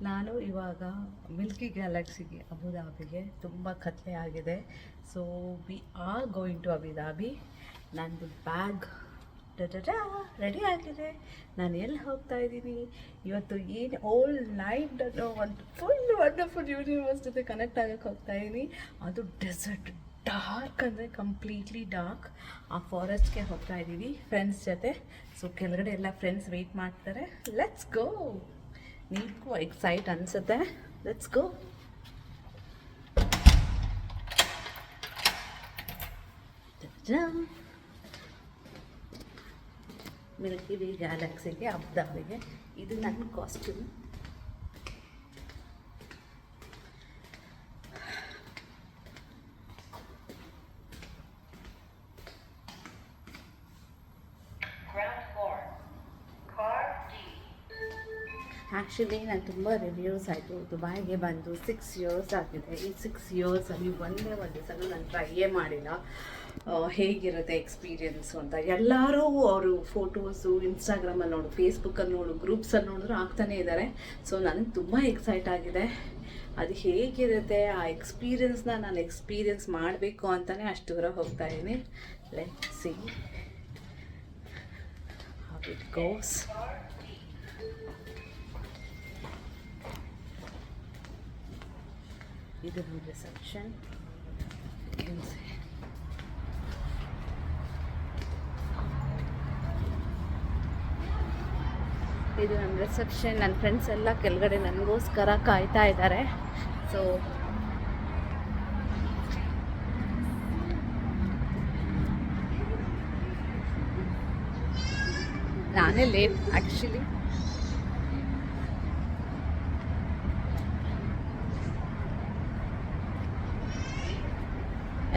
ನಾನು ಇವಾಗ ಮಿಲ್ಕಿ ಗ್ಯಾಲಕ್ಸಿಗೆ ಅಬುದಾಬಿಗೆ ತುಂಬ ಕತ್ಲೆ ಆಗಿದೆ. So we are going to Abu Dhabi. ನಂದು ಬ್ಯಾಗ್ ರೆಡಿ ಆಗಿದೆ. ನಾನು ಎಲ್ಲಿ ಹೋಗ್ತಾ ಇದ್ದೀನಿ ಇವತ್ತು, ಏನು ಓಲ್ ನೈಟ್ ಒಂದು ಫುಲ್ ವಂಡರ್ಫುಲ್ ಯೂನಿವರ್ಸ್ ಜೊತೆ ಕನೆಕ್ಟ್ ಆಗೋಕ್ಕೆ ಹೋಗ್ತಾ ಇದ್ದೀನಿ. ಅದು ಡೆಸರ್ಟ್, ಡಾರ್ಕ್ ಅಂದರೆ ಕಂಪ್ಲೀಟ್ಲಿ ಡಾರ್ಕ್. ಆ ಫಾರೆಸ್ಟ್ಗೆ ಹೋಗ್ತಾ ಇದ್ದೀವಿ ಫ್ರೆಂಡ್ಸ್ ಜೊತೆ. ಸೊ ಕೆಳಗಡೆ ಎಲ್ಲ ಫ್ರೆಂಡ್ಸ್ ವೆಯ್ಟ್ ಮಾಡ್ತಾರೆ. Let's go. ನಿಮಗೂ ಎಕ್ಸೈಟ್ ಅನಿಸುತ್ತೆ. Let's go. ಮಿಲ್ಕಿ ವೇ ಗ್ಯಾಲಕ್ಸಿಗೆ ಅಬುದಾಬಿಗೆ. ಇದು ನನ್ನ ಕಾಸ್ಟ್ಯೂಮ್. ಆ್ಯಕ್ಚುಲಿ ನಾನು ತುಂಬ ರಿವ್ಯೂಸ್ ಆಯಿತು. ದುಬೈಗೆ ಬಂದು 6 ಇಯರ್ಸ್ ಆಗಿದೆ. ಈ 6 ಇಯರ್ಸಲ್ಲಿ ಒಂದೇ ಒಂದು ಸಲ ನಾನು ಟ್ರೈಯೇ ಮಾಡಿಲ್ಲ ಹೇಗಿರುತ್ತೆ ಎಕ್ಸ್ಪೀರಿಯೆನ್ಸು ಅಂತ. ಎಲ್ಲರೂ ಅವರು ಫೋಟೋಸು ಇನ್ಸ್ಟಾಗ್ರಾಮಲ್ಲಿ ನೋಡು, ಫೇಸ್ಬುಕ್ಕಲ್ಲಿ ನೋಡು, ಗ್ರೂಪ್ಸಲ್ಲಿ ನೋಡಿದ್ರು ಆಗ್ತಾನೇ ಇದ್ದಾರೆ. ಸೊ ನನಗೆ ತುಂಬ ಎಕ್ಸೈಟ್ ಆಗಿದೆ. ಅದು ಹೇಗಿರುತ್ತೆ ಆ ಎಕ್ಸ್ಪೀರಿಯೆನ್ಸ್ನ ನಾನು ಎಕ್ಸ್ಪೀರಿಯೆನ್ಸ್ ಮಾಡಬೇಕು ಅಂತಲೇ ಅಷ್ಟು ದೂರ ಹೋಗ್ತಾ ಇದ್ದೀನಿ. Let's see how it goes. ಇದು ನಮ್ಮ ರಿಸೆಪ್ಷನ್. ಇದು ನಮ್ಮ ರಿಸೆಪ್ಷನ್. ನನ್ನ ಫ್ರೆಂಡ್ಸ್ ಎಲ್ಲ ಕೆಳಗಡೆ ನನಗೋಸ್ಕರ ಕಾಯ್ತಾ ಇದ್ದಾರೆ. ಸೊ ನಾನೇ ಲೇಟ್ ಆ್ಯಕ್ಚುಲಿ.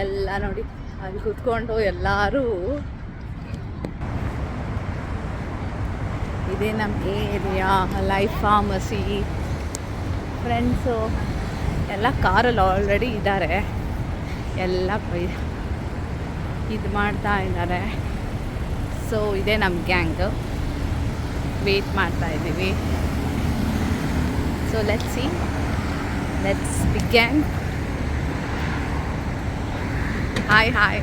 ಎಲ್ಲ ನೋಡಿ ಅಲ್ಲಿ ಕೂತ್ಕೊಂಡು ಎಲ್ಲರೂ. ಇದೇ ನಮ್ಮ ಏರಿಯಾ, ಲೈಫ್ ಫಾರ್ಮಸಿ. ಫ್ರೆಂಡ್ಸು ಎಲ್ಲ ಕಾರಲ್ಲಿ ಆಲ್ರೆಡಿ ಇದ್ದಾರೆ. ಎಲ್ಲ ಇದು ಮಾಡ್ತಾ ಇದ್ದಾರೆ. ಸೊ ಇದೇ ನಮ್ಮ ಗ್ಯಾಂಗು. ವೇಟ್ ಮಾಡ್ತಾ ಇದ್ದೀವಿ. So let's see, let's began. Hi hi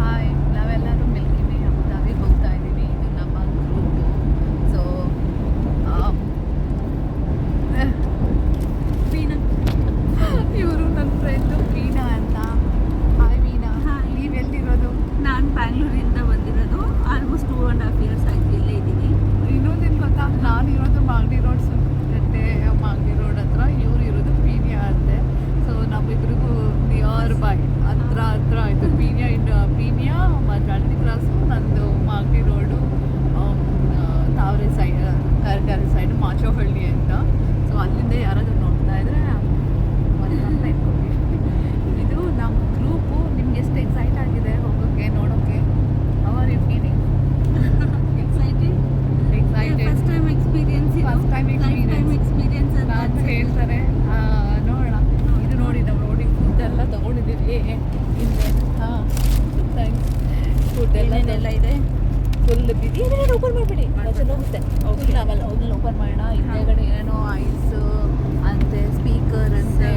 hi. ನಾವೆಲ್ಲರೂ ಮಿಲ್ಕಿ ವೇ ಅಬುದಾಬಿಗೆ ಹೋಗ್ತಾ ಇದ್ದೀವಿ. ಇದು ನಮ್ಮ ಗ್ರೂಪು. ಸೊ ವೀಣಾ, ಇವರು ನನ್ನ ಫ್ರೆಂಡು ವೀಣಾ ಅಂತ. ಹಾಯ್ ವೀಣಾ. ಹಾಯ್. ನೀವು ಎಲ್ಲಿರೋದು? ನಾನು ಬ್ಯಾಂಗ್ಳೂರಿಂದ ಬಂದಿರೋದು. ಆಲ್ಮೋಸ್ಟ್ 2.5 ಇಯರ್ಸ್ ಆಯ್ತು ಇಲ್ಲೇ ಇದ್ದೀನಿ. ಇನ್ನೊಂದೇನು ಗೊತ್ತಾ, ನಾನು ಇರೋದು ಮಾಗಡಿ ರೋಡ್, ಸುಂಟೆ ಮಾಗಡಿ ರೋಡ್ ಹತ್ರ. ಇವ್ರು ಇರೋದು ಪೀನಿಯಾ ಅಂತೆ. ಸೊ ನಮ್ಮಿಬ್ರಿಗೂ ನಿಯರ್ ಬೈ ಹತ್ರ ಆಯಿತು. ಪೀನಿಯಾ ಮತ್ತು ಹಳ್ಳಿ ಕ್ರಾಸು, ನಂದು ಮಾಗಡಿ ರೋಡು, ತಾವರೆ ಸೈಡ್, ಕರ್ಕರೆ ಸೈಡು ಮಾಚೋಹಳ್ಳಿ ಅಂತ. ಸೊ ಅಲ್ಲಿಂದ ಯಾರಾದರೂ ನೋಡ್ತಾ ಇದ್ರೆ ಒಂದು ಕಂಪ್ಲೇಂಟ್ ಕೊಡಿ. ಇದು ನಮ್ಮ ಗ್ರೂಪು. ನಿಮ್ಗೆ ಎಷ್ಟು ಎಕ್ಸೈಟ್ ಆಗಿದೆ ಹೋಗೋಕ್ಕೆ, ನೋಡೋಕ್ಕೆ? How are you feeling? Excited. First time experience ಅಂತ ಹೇಳ್ತಾರೆ. ನೋಡೋಣ. ಇದು ನೋಡಿ, ನಾವು ನೋಡಿ ಫುಡ್ ಎಲ್ಲ ತೊಗೊಂಡಿದ್ದೀವಿ ಹಿಂದೆ. ಹಾಂ, ಥ್ಯಾಂಕ್ಸ್. ಫುಡ್ ಎಲ್ಲ ಇದೆ. ಫುಲ್ ಬಿಡಿ. ಓಪನ್ ಮಾಡಿಬಿಡಿ, ಹೋಗುತ್ತೆ. ಓಕೆ, ಆಮೇಲೆ ಹೋಗಿ ಓಪನ್ ಮಾಡೋಣ. ಹಿಂದೆಗಡೆ ಏನೋ ಐಸ್ ಅಂತೆ, ಸ್ಪೀಕರ್ ಅಂತೆ,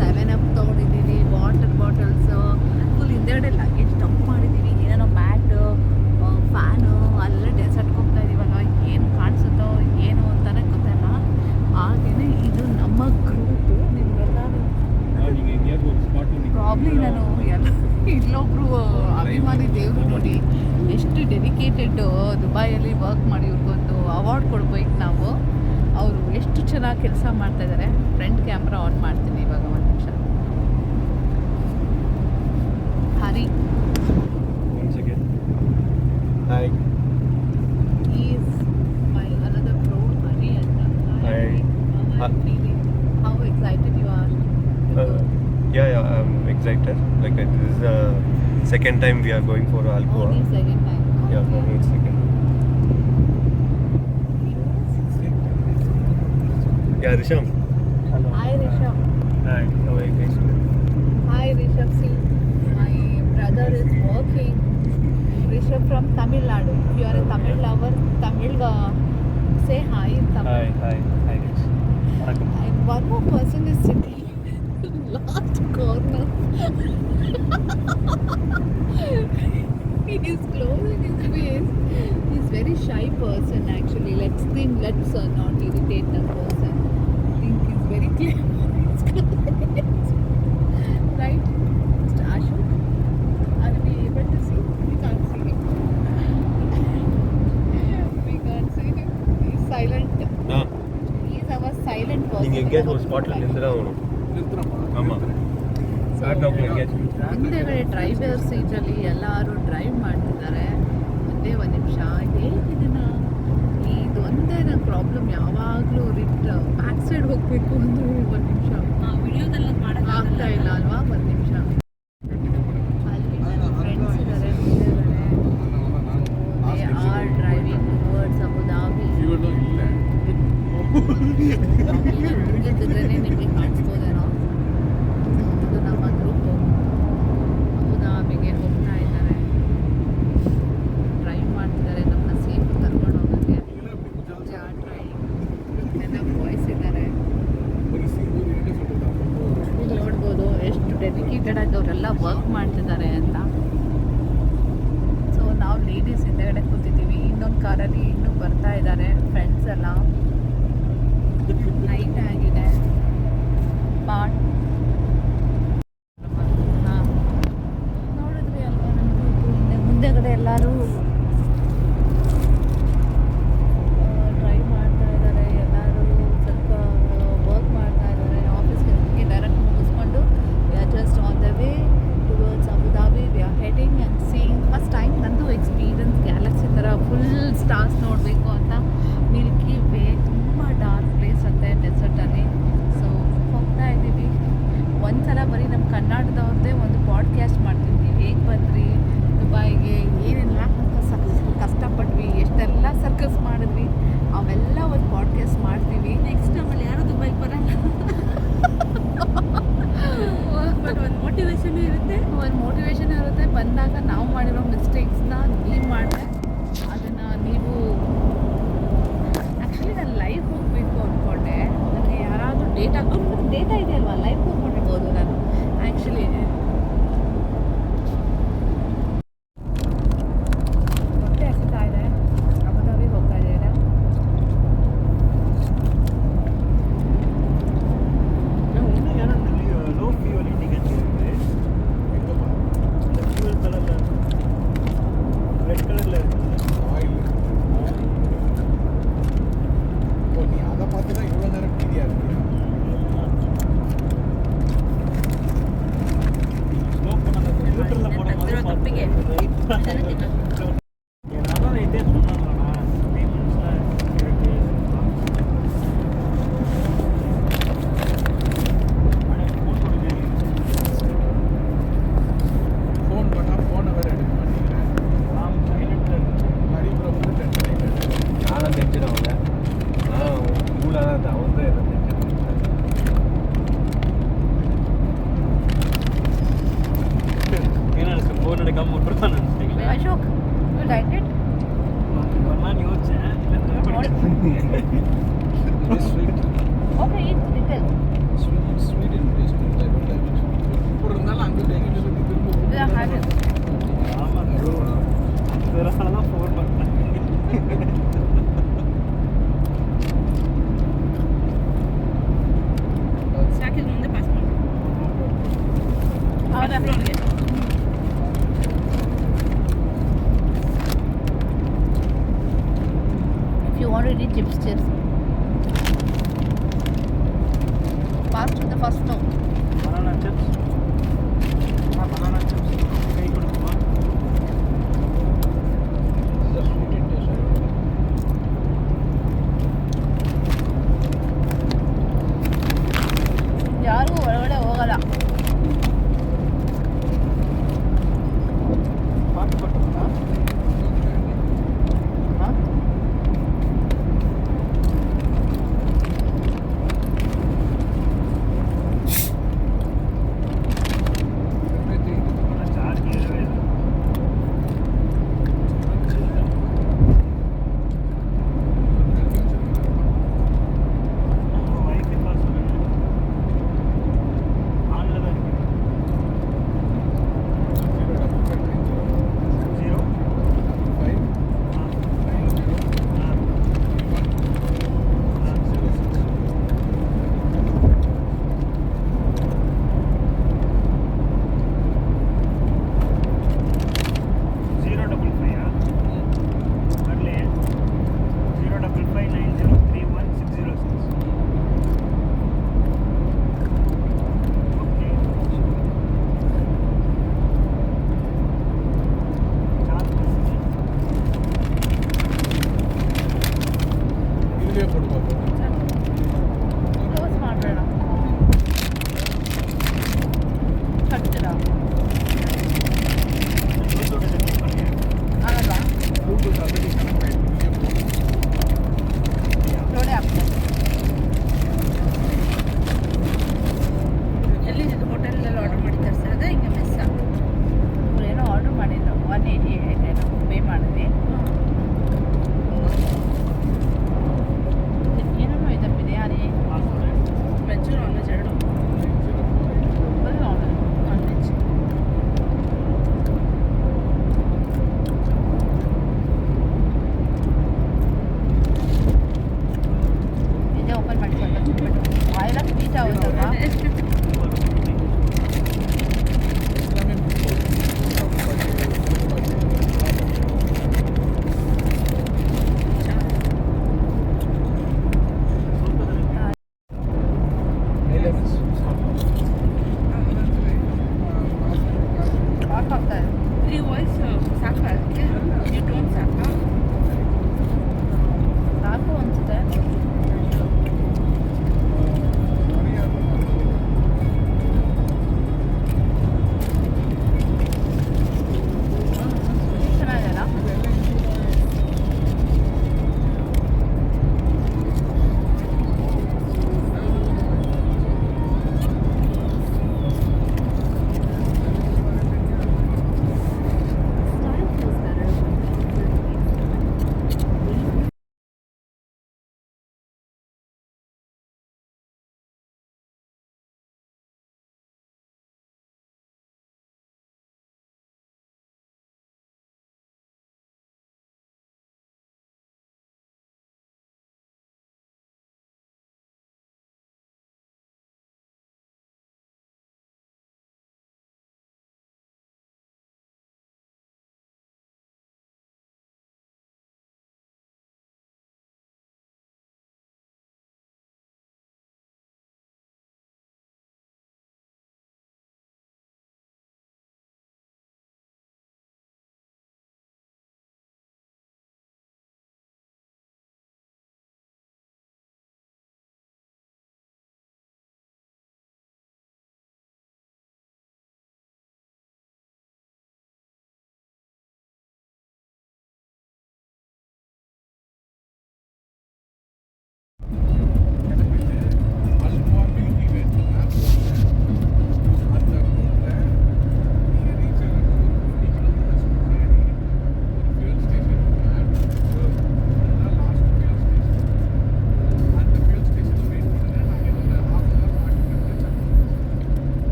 7up ತೊಗೊಂಡಿದ್ದೀವಿ, ವಾಟರ್ ಬಾಟಲ್ಸು. ಫುಲ್ ಹಿಂದೆಗಡೆ ಲಗೇಜ್ ಡಂಪ್ ಮಾಡಿದ್ದೀವಿ. ಏನೇನೋ ಮ್ಯಾಟು, ಫ್ಯಾನು. ಅಲ್ಲೇ ಡೆಸರ್ಟ್ಗೆ ಹೋಗ್ತಾ ಇದ್ದೀವಲ್ಲ, ಏನು ಕಾಣಿಸುತ್ತೋ ಏನು ಅಂತಲೇ ಗೊತ್ತಿಲ್ಲ. ಹಾಗೆಯೇ ಇದು ನಮ್ಮ ಗ್ರೂಪು. ನಿಮಗೆಲ್ಲರೂ ಪ್ರಾಬ್ಲಿ ನಾನು ಎಲ್ಲ ಇಲ್ಲೊಬ್ರು ಅಭಿಮಾನಿ ದೇವರು ನೋಡಿ, ಎಷ್ಟು ಡೆಡಿಕೇಟೆಡ್. ದುಬೈಯಲ್ಲಿ ವರ್ಕ್ ಮಾಡಿ ಇವ್ರಿಗೊಂದು ಅವಾರ್ಡ್ ಕೊಡ್ಬೇಕು ನಾವು. ಅವರು ಎಷ್ಟು ಚೆನ್ನಾಗಿ ಕೆಲಸ ಮಾಡ್ತಾಯಿದ್ದಾರೆ. ಫ್ರಂಟ್ ಕ್ಯಾಮ್ರಾ ಆನ್ ಮಾಡ್ತೀನಿ ಇವಾಗ, ಒಂದು ನಿಮಿಷ. ಹರಿ. Hi. He is my another bro, Hari and Hi. How are you feeling? How excited you are? Yeah, I'm excited. Like this is the second time we are going for Alcoa. Only second time. Yeah, for me it's second. Yeah, Risham. Hello. Hi Rishabh. Hi. How are you guys? Hi Rishabh. See, my brother is working. Rishabh from Tamil Nadu. If you are a Tamil lover, Tamil say hi in Tamil. Hi guys. வணக்கம். And one more person is sitting in the last corner. He is closing his face. He's very shy person actually. Let's not irritate that person. I think he's very clear. Right? Mr. Ashok? Are we able to see? We can't see him. We can't see him. He's silent. He's our silent person. நீங்கள் எங்கேயாச்சும் ஒரு ஸ்பாட்டில் நின்று தான் ஆகணும். ஆமாம். Start ನಾವು ಎங்கೇಯಾச்சும் ಹಿಂದೆಗಡೆ ಡ್ರೈವರ್ ಸೀಟಲ್ಲಿ ಎಲ್ಲರೂ ಡ್ರೈವ್ ಮಾಡ್ತಿದ್ದಾರೆ. ಒಂದೇ ಒಂದು ನಿಮಿಷ ಹೇಗಿದೆನಾ ಇದು ಒಂದೇ ನನ್ನ ಪ್ರಾಬ್ಲಮ್. ಯಾವಾಗಲೂ ಬ್ಯಾಕ್ ಸೈಡ್ ಹೋಗಬೇಕು ಅಂದ್ರೆ ಒಂದು ನಿಮಿಷ ವಿಡಿಯೋದೆಲ್ಲ ಆಗ್ತಾ ಇಲ್ಲ ಅಲ್ವಾ? ಒಂದು ನಿಮಿಷ. ಅಲ್ಲಿ ನನ್ನ ಫ್ರೆಂಡ್ಸ್ ಇದ್ದಾರೆ ಮುಂದೆಗಡೆ. They are driving towards Abu Dhabi. ಮುಗಿದ್ರೆ ನಿಮಗೆ ಕಾಣಿಸ್ಬೋದೇನೋ. ಇದು ನಮ್ಮ ಗ್ರೂಪು ಅಬುಧಾಬಿಗೆ ಹೋಗ್ತಾ ಇದ್ದಾರೆ. ಡ್ರೈವ್ ಮಾಡ್ತಿದ್ದಾರೆ ನಮ್ಮನ್ನ ಸೇಫ್ ಕರ್ಕೊಂಡು ಹೋಗೋಕ್ಕೆ. ನನ್ನ ಬಾಯ್ಸ್ ಇದ್ದಾರೆ. ನೋಡ್ಬೋದು ಎಷ್ಟು ಡೆಡಿಕೇಟೆಡ್ ಆಗಿ ಅವರೆಲ್ಲ ವರ್ಕ್ ಮಾಡ್ತಿದ್ದಾರೆ ಅಂತ. ಸೊ ನಾವು ಲೇಡೀಸ್ ಹಿಂದೆಗಡೆ ಕೂತಿದ್ದೀವಿ. ಇನ್ನೊಂದು ಕಾರಲ್ಲಿ ಇನ್ನೂ ಬರ್ತಾ ಇದ್ದಾರೆ ಫ್ರೆಂಡ್ಸ್ ಎಲ್ಲ. ನೈಟ್ ಆಗಿದೆ. ಬಾಟ್ ಹಾಂ ನೋಡಿದ್ರಿ ಅಲ್ವಾ ನಮ್ಮ ಗ್ರೂಪು. ಮುಂದೆಗಡೆ ಎಲ್ಲರೂ ಡ್ರೈವ್ ಮಾಡ್ತಾ ಇದ್ದಾರೆ. ಎಲ್ಲರೂ ಸ್ವಲ್ಪ ವರ್ಕ್ ಮಾಡ್ತಾ ಇದ್ದಾರೆ. ಆಫೀಸ್ಗೆ ಡೈರೆಕ್ಟ್ ಮುಗಿಸ್ಕೊಂಡು V are just on the way towards Abu Dhabi. We are heading and seeing first time ನಂದು ಎಕ್ಸ್ಪೀರಿಯನ್ಸ್ ಗ್ಯಾಲಕ್ಸಿ ಥರ ಫುಲ್ ಸ್ಟಾರ್ಸ್ ನೋಡಬೇಕು ಅಂತ. ಮಿಲ್ಕಿ ವೇ ತುಂಬ ಡಾರ್ಕ್ ಪ್ಲೇಸ್ ಅಂತೆ ಡೆಸರ್ಟಲ್ಲಿ. ಸೊ ಹೋಗ್ತಾ ಇದ್ದೀವಿ. ಒಂದ್ಸಲ ಬರೀ ನಮ್ಮ ಕರ್ನಾಟಕದವ್ರದ್ದೇ ಒಂದು ಪಾಡ್ಕ್ಯಾಸ್ಟ್ ಮಾಡ್ತಿದ್ವಿ. ಹೇಗೆ ಬಂದ್ರಿ ದುಬೈಗೆ, ಏನೆಲ್ಲ ಕಷ್ಟಪಟ್ವಿ, ಎಷ್ಟೆಲ್ಲ ಸರ್ಕಸ್ ಮಾಡಿದ್ವಿ, ಅವೆಲ್ಲ ಒಂದು ಪಾಡ್ಕ್ಯಾಸ್ಟ್ ಮಾಡ್ತೀವಿ. ನೆಕ್ಸ್ಟ್ ಆಮೇಲೆ ಯಾರು ದುಬೈಗೆ ಬರಲ್ಲ. ಬಟ್ ಒಂದು ಮೋಟಿವೇಶನ್ ಇರುತ್ತೆ. ಬಂದಾಗ ನಾವು ಮಾಡಿರೋ ಮಿಸ್ಟೇಕ್ಸ್ನ ನೀವು ಮಾಡಿದ್ರೆ ಅದನ್ನು ನೀವು ಆ್ಯಕ್ಚುಲಿ ನಾನು ಲೈವ್ ಹೋಗಬೇಕು ಅಂದ್ಕೊಂಡೆ. ನನಗೆ ಯಾರಾದರೂ ಡೇಟಾ ಇದೆಯಲ್ವಾ, ಲೈವ್ ಹೋಗ್ಕೊಂಡಿರ್ಬೋದು ನಾನು ಆ್ಯಕ್ಚುಲಿ. ಹೊಟ್ಟೆ ಹಸಿತಾ ಇದೆ. ಅಬುಧಾಬಿಗೆ ಹೋಗ್ತಾ ಇದ್ದೀರಾ? ಲೋ ಫ್ಯೂಯಲ್ ಇಂಡಿಕೇಟರ್ ಇದೆ. Fuel colour red colour oil ஓ நீ அதை பார்த்து தான் இவ்வளோ நேரம் மீதியா இருக்கியா? ಸ್ಲೋ பண்ணல ನ್ಯೂಟ್ರಲ್ போடும்போது ಕಪ್ಪಿಗೆ. நான் இதே சொன்னாங்களா 3 ಮಂತ್ಸ್ல ಇರುತ್ತೆ. ಅಣ್ಣ ಫೋನ್ ಕೊಡಿದ್ದೀನಿ. ஃபோன் பண்ணால் ஃபோனை வேறு எடுக்க மாட்டேங்கிறேன். நான் சைலண்ட் ஹரிபுரம் வந்து டென்ஷன் ஆகிட்டேன். ನಾಳೆ ತೆಂಚಿನವಾಗ ಮೂಲ ಅವ್ರದ್ದೇ ಏನಾದ್ರು ಫೋನ್ எடுக்காம விட்டுறான் நினைச்சீங்களா? Ashok you like it? நான் யோசிச்சேன் sweet okay eat little. Sweet இப்போ இருந்தாலும் அங்கே எங்கிட்ட இருந்து Yeah, have it. ஆமா இதனால தான் ஃபோன் பண்ணேன். ಸಾಕಿದ ಮುಂದೆ ಪಾಸ್ ಮಾಡಿ. ಹೌದಾ? If you want to eat chips, pass to the first no. banana chips. banana chips கை கொடுக்குமா? ಸ್ವೀಟ್ ಟೇಸ್ಟ್ ಯಾರು ಒಳಗಡೆ ಹೋಗಲ್ಲ. பாட்டு போட்டுருக்கா? ಹಾಂ ಇಲ್ಲೇ ಕೊಡ್ಬೋದು. ಕ್ಲೋಸ್ ಮಾಡಬೇಡ ಕಟ್ತೀರಾ ಆಗಲ್ವಾ ಬ್ಲೂಟೂತ್ ಆಲ್ರೆಡಿ ಕನೆಕ್ಟ್ ಆಯ್ತು. ಲೋಡೆ ಆಗ್ತದೆ ಎಲ್ಲಿದ್ದು ಹೋಟೆಲಲ್ಲಿ ಆರ್ಡರ್ ಮಾಡಿ ತರಿಸೋದ ಹಿಂಗೆ ಮೆಸ್ಸ ಏನೋ ಆರ್ಡರ್ ಮಾಡಿದ್ರು 188 ಏನೋ ಪೇ ಮಾಡಿದ್ವಿ ಏನೇನೋ ಇದೆ ಬಿರಿಯಾನಿ ವೆಜ್ ನಾನ್ ವೆಜ್ ಎರಡು ಫುಲ್ ನಾನ್ ವೆಜ್ ಇದೇ ಓಪನ್ ಮಾಡಿ ಸ್ವಲ್ಪ ತಿನ್ಬಿಟ್ಟು ಆಯಿಲ್ ಸ್ವೀಟ್ ಆಗುತ್ತಲ್ವಾ ಆಫ್ ಆಗ್ತಾ ಇದೆ 3 ವಾಯ್ಸ್ ಸಾಕಾ ಅದಕ್ಕೆ ಯು ಡೋಂಟ್ ಸಾಕಾ ಸಾಕು ಅನ್ಸುತ್ತೆ ಚೆನ್ನಾಗಿದೆಯಲ್ಲ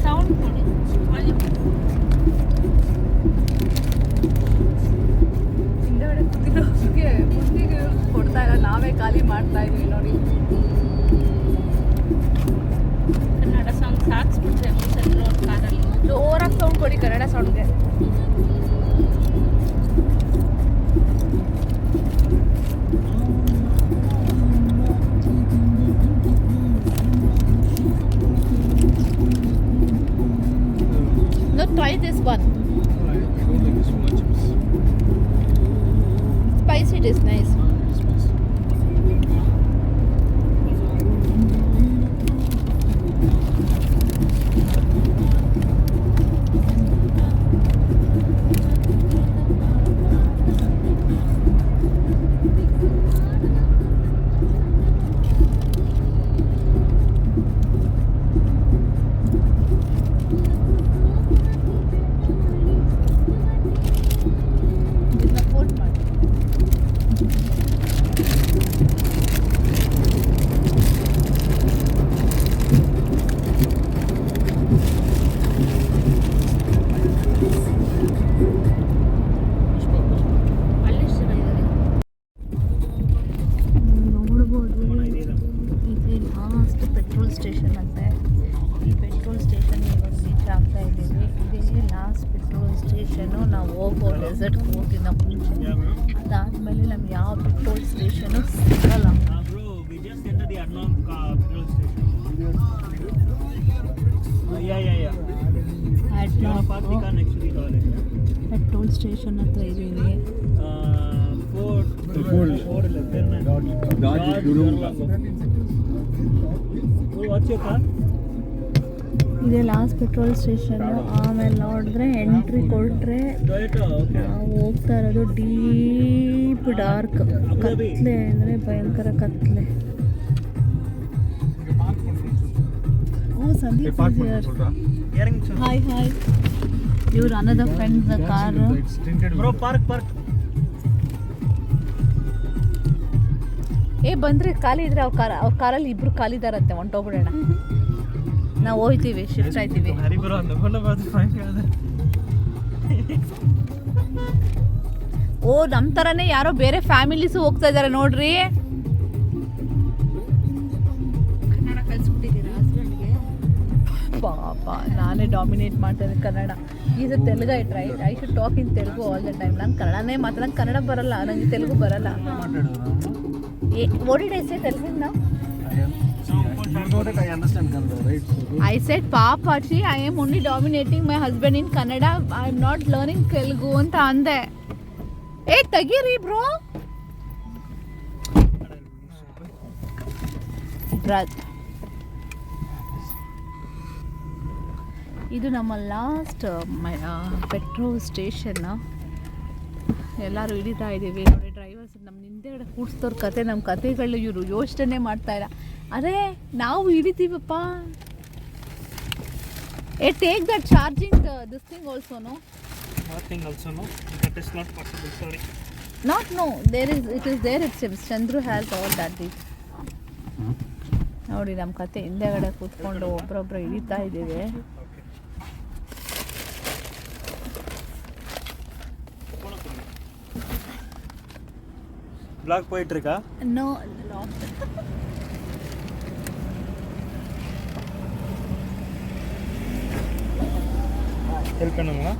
ಸೌಂಡ್ ಕೊಡಿ ವಾಲ್ಯೂಮ್ ಹಿಂದೆಗಡೆ ಕೂತಿರೋರಿಗೆ ಮುಂದಿಗೆ ಕೊಡ್ತಾ ಇಲ್ಲ ನಾವೇ ಖಾಲಿ ಮಾಡ್ತಾ ಇದೀವಿ ನೋಡಿ ಕನ್ನಡ ಸಾಂಗ್ಸ್ ಹಾಕ್ಸ್ಬಿಟ್ರೆ ಒಂದ್ಸಲ ಕಾರಲ್ಲಿ ಜೋರಾಗಿ ಸೌಂಡ್ ಕೊಡಿ ಕನ್ನಡ ಸೌಂಡ್ಗೆ No, try this one. Spicy, it is nice. ಇದನ್ನ ಫೋಲ್ಡ್ ಮಾಡಿ ಅಲ್ಲಿ ಚೆನ್ನಾಗಿದೆ ನೋಡ್ಬೋದು ಇದು ಲಾಸ್ಟ್ ಪೆಟ್ರೋಲ್ ಸ್ಟೇಷನ್ ಅಂತೆ ಈ ಪೆಟ್ರೋಲ್ ಸ್ಟೇಷನ್ ಇವಾಗ ರೀಚ್ ಆಗ್ತಾ ಇದ್ದೀವಿ ಇದೇ ಲಾಸ್ಟ್ ಪೆಟ್ರೋಲ್ ಸ್ಟೇಷನು ನಾವು ಹೋಗೋ ಡೆಸರ್ಟ್ಗೆ ಹೋಗಿದ್ದ ಮುಂಚೆ ಅದಾದಮೇಲೆ ನಮ್ಗೆ ಯಾವ ಪೆಟ್ರೋಲ್ ಸ್ಟೇಷನು ಸಿಗಲ್ಲ Bro, we just entered the Arnab petrol station. Yeah. ಅಡ್ನಾಮ್ पार्क दिखा next week college petrol station हत्र इदीनि फोर अच्छे कार ಇದೆ ಲಾಸ್ಟ್ ಪೆಟ್ರೋಲ್ ಸ್ಟೇಷನ್. ಆಮೇಲೆ ನೋಡಿದ್ರೆ ಎಂಟ್ರಿ ಕೊಟ್ಟರೆ टोयोटा ओके ನಾವು ಹೋಗ್ತಾ ಇರೋದು ಡೀಪ್ ಡಾರ್ಕ್ ಕತ್ಲೆ ಅಂದರೆ ಭಯಂಕರ ಕತ್ಲೆ. ಓ ಸಂದೀಪ್ इयरिंग ಹಾಯ್ ಹಾಯ್. ಇವ್ರು ಅನ್ನದ ಫ್ರೆಂಡ್ ಕಾರ್. ब्रो पार्क ಬಂದ್ರೆ ಖಾಲಿ ಇದ್ರೆ ಅವ್ರ ಕಾರಲ್ಲಿ ಇಬ್ರು ಖಾಲಿದಾರಂತೆ, ಹೊಂಟೋಗ್ಬಿಡೋಣ. ನಾವು ಹೋಗ್ತೀವಿ, ಶಿಫ್ಟ್ ಆಯ್ತೀವಿ. हरी ब्रो अंदर बोलो बात फाइन यार ಓ ನಮ್ಮ ಥರನೇ ಯಾರೋ ಬೇರೆ ಫ್ಯಾಮಿಲೀಸು ಹೋಗ್ತಾ ಇದ್ದಾರೆ ನೋಡ್ರಿ. ಕನ್ನಡ ಕಲಿಸ್ಬಿಟ್ಟಿದ್ದೀರಾ ಹಸ್ಬೆಂಡ್ಗೆ? ಪಾಪ ನಾನೇ ಡಾಮಿನೇಟ್ ಮಾಡ್ತೇನೆ Kannada. Is Telugu I try I should talk in Telugu all the time. ನಾನು ಕನ್ನಡನೇ ಮಾತಾಡೋದು, ಕನ್ನಡ ಬರಲ್ಲ ನನಗೆ, ತೆಲುಗು ಬರಲ್ಲ. What did I say Telugu ನಾವು? I understand Kannada, right? So I said Papachi, I am only dominating my husband in Kannada. I am not learning Telugu ಅಂತ ಅಂದೆ. ತೆಗೀರಿ ಬ್ರೋ. ಇದು ನಮ್ಮ ಲಾಸ್ಟ್ ಪೆಟ್ರೋಲ್ ಸ್ಟೇಷನ್. ಎಲ್ಲರೂ ಹಿಡಿತಾ ಇದ್ದೀವಿ ನೋಡಿ. ಡ್ರೈವರ್ಸ್ ನಮ್ಮ ಹಿಂದೆಗಡೆ ಕೂಡ್ಸ್ತವ್ರ ಕತೆ, ನಮ್ಮ ಕತೆಗಳು ಇವರು ಯೋಚನೆ ಮಾಡ್ತಾ ಇಲ್ಲ. ಅರೆ ನಾವು ಹಿಡಿತೀವಪ್ಪ. Take that charging this thing also no? nothing also no, that is not possible, sorry. Not no, it is there it seems. Chandru has all that thing. ನೋಡಿ ನಮ್ಮ ಕತೆ ಹಿಂದೆಗಡೆ ಕೂತ್ಕೊಂಡು ಒಬ್ರೊಬ್ರು ಹಿಡಿತಾ ಇದ್ದೀವಿ. ब्लॉग पोएट्री का No, हेल्प करना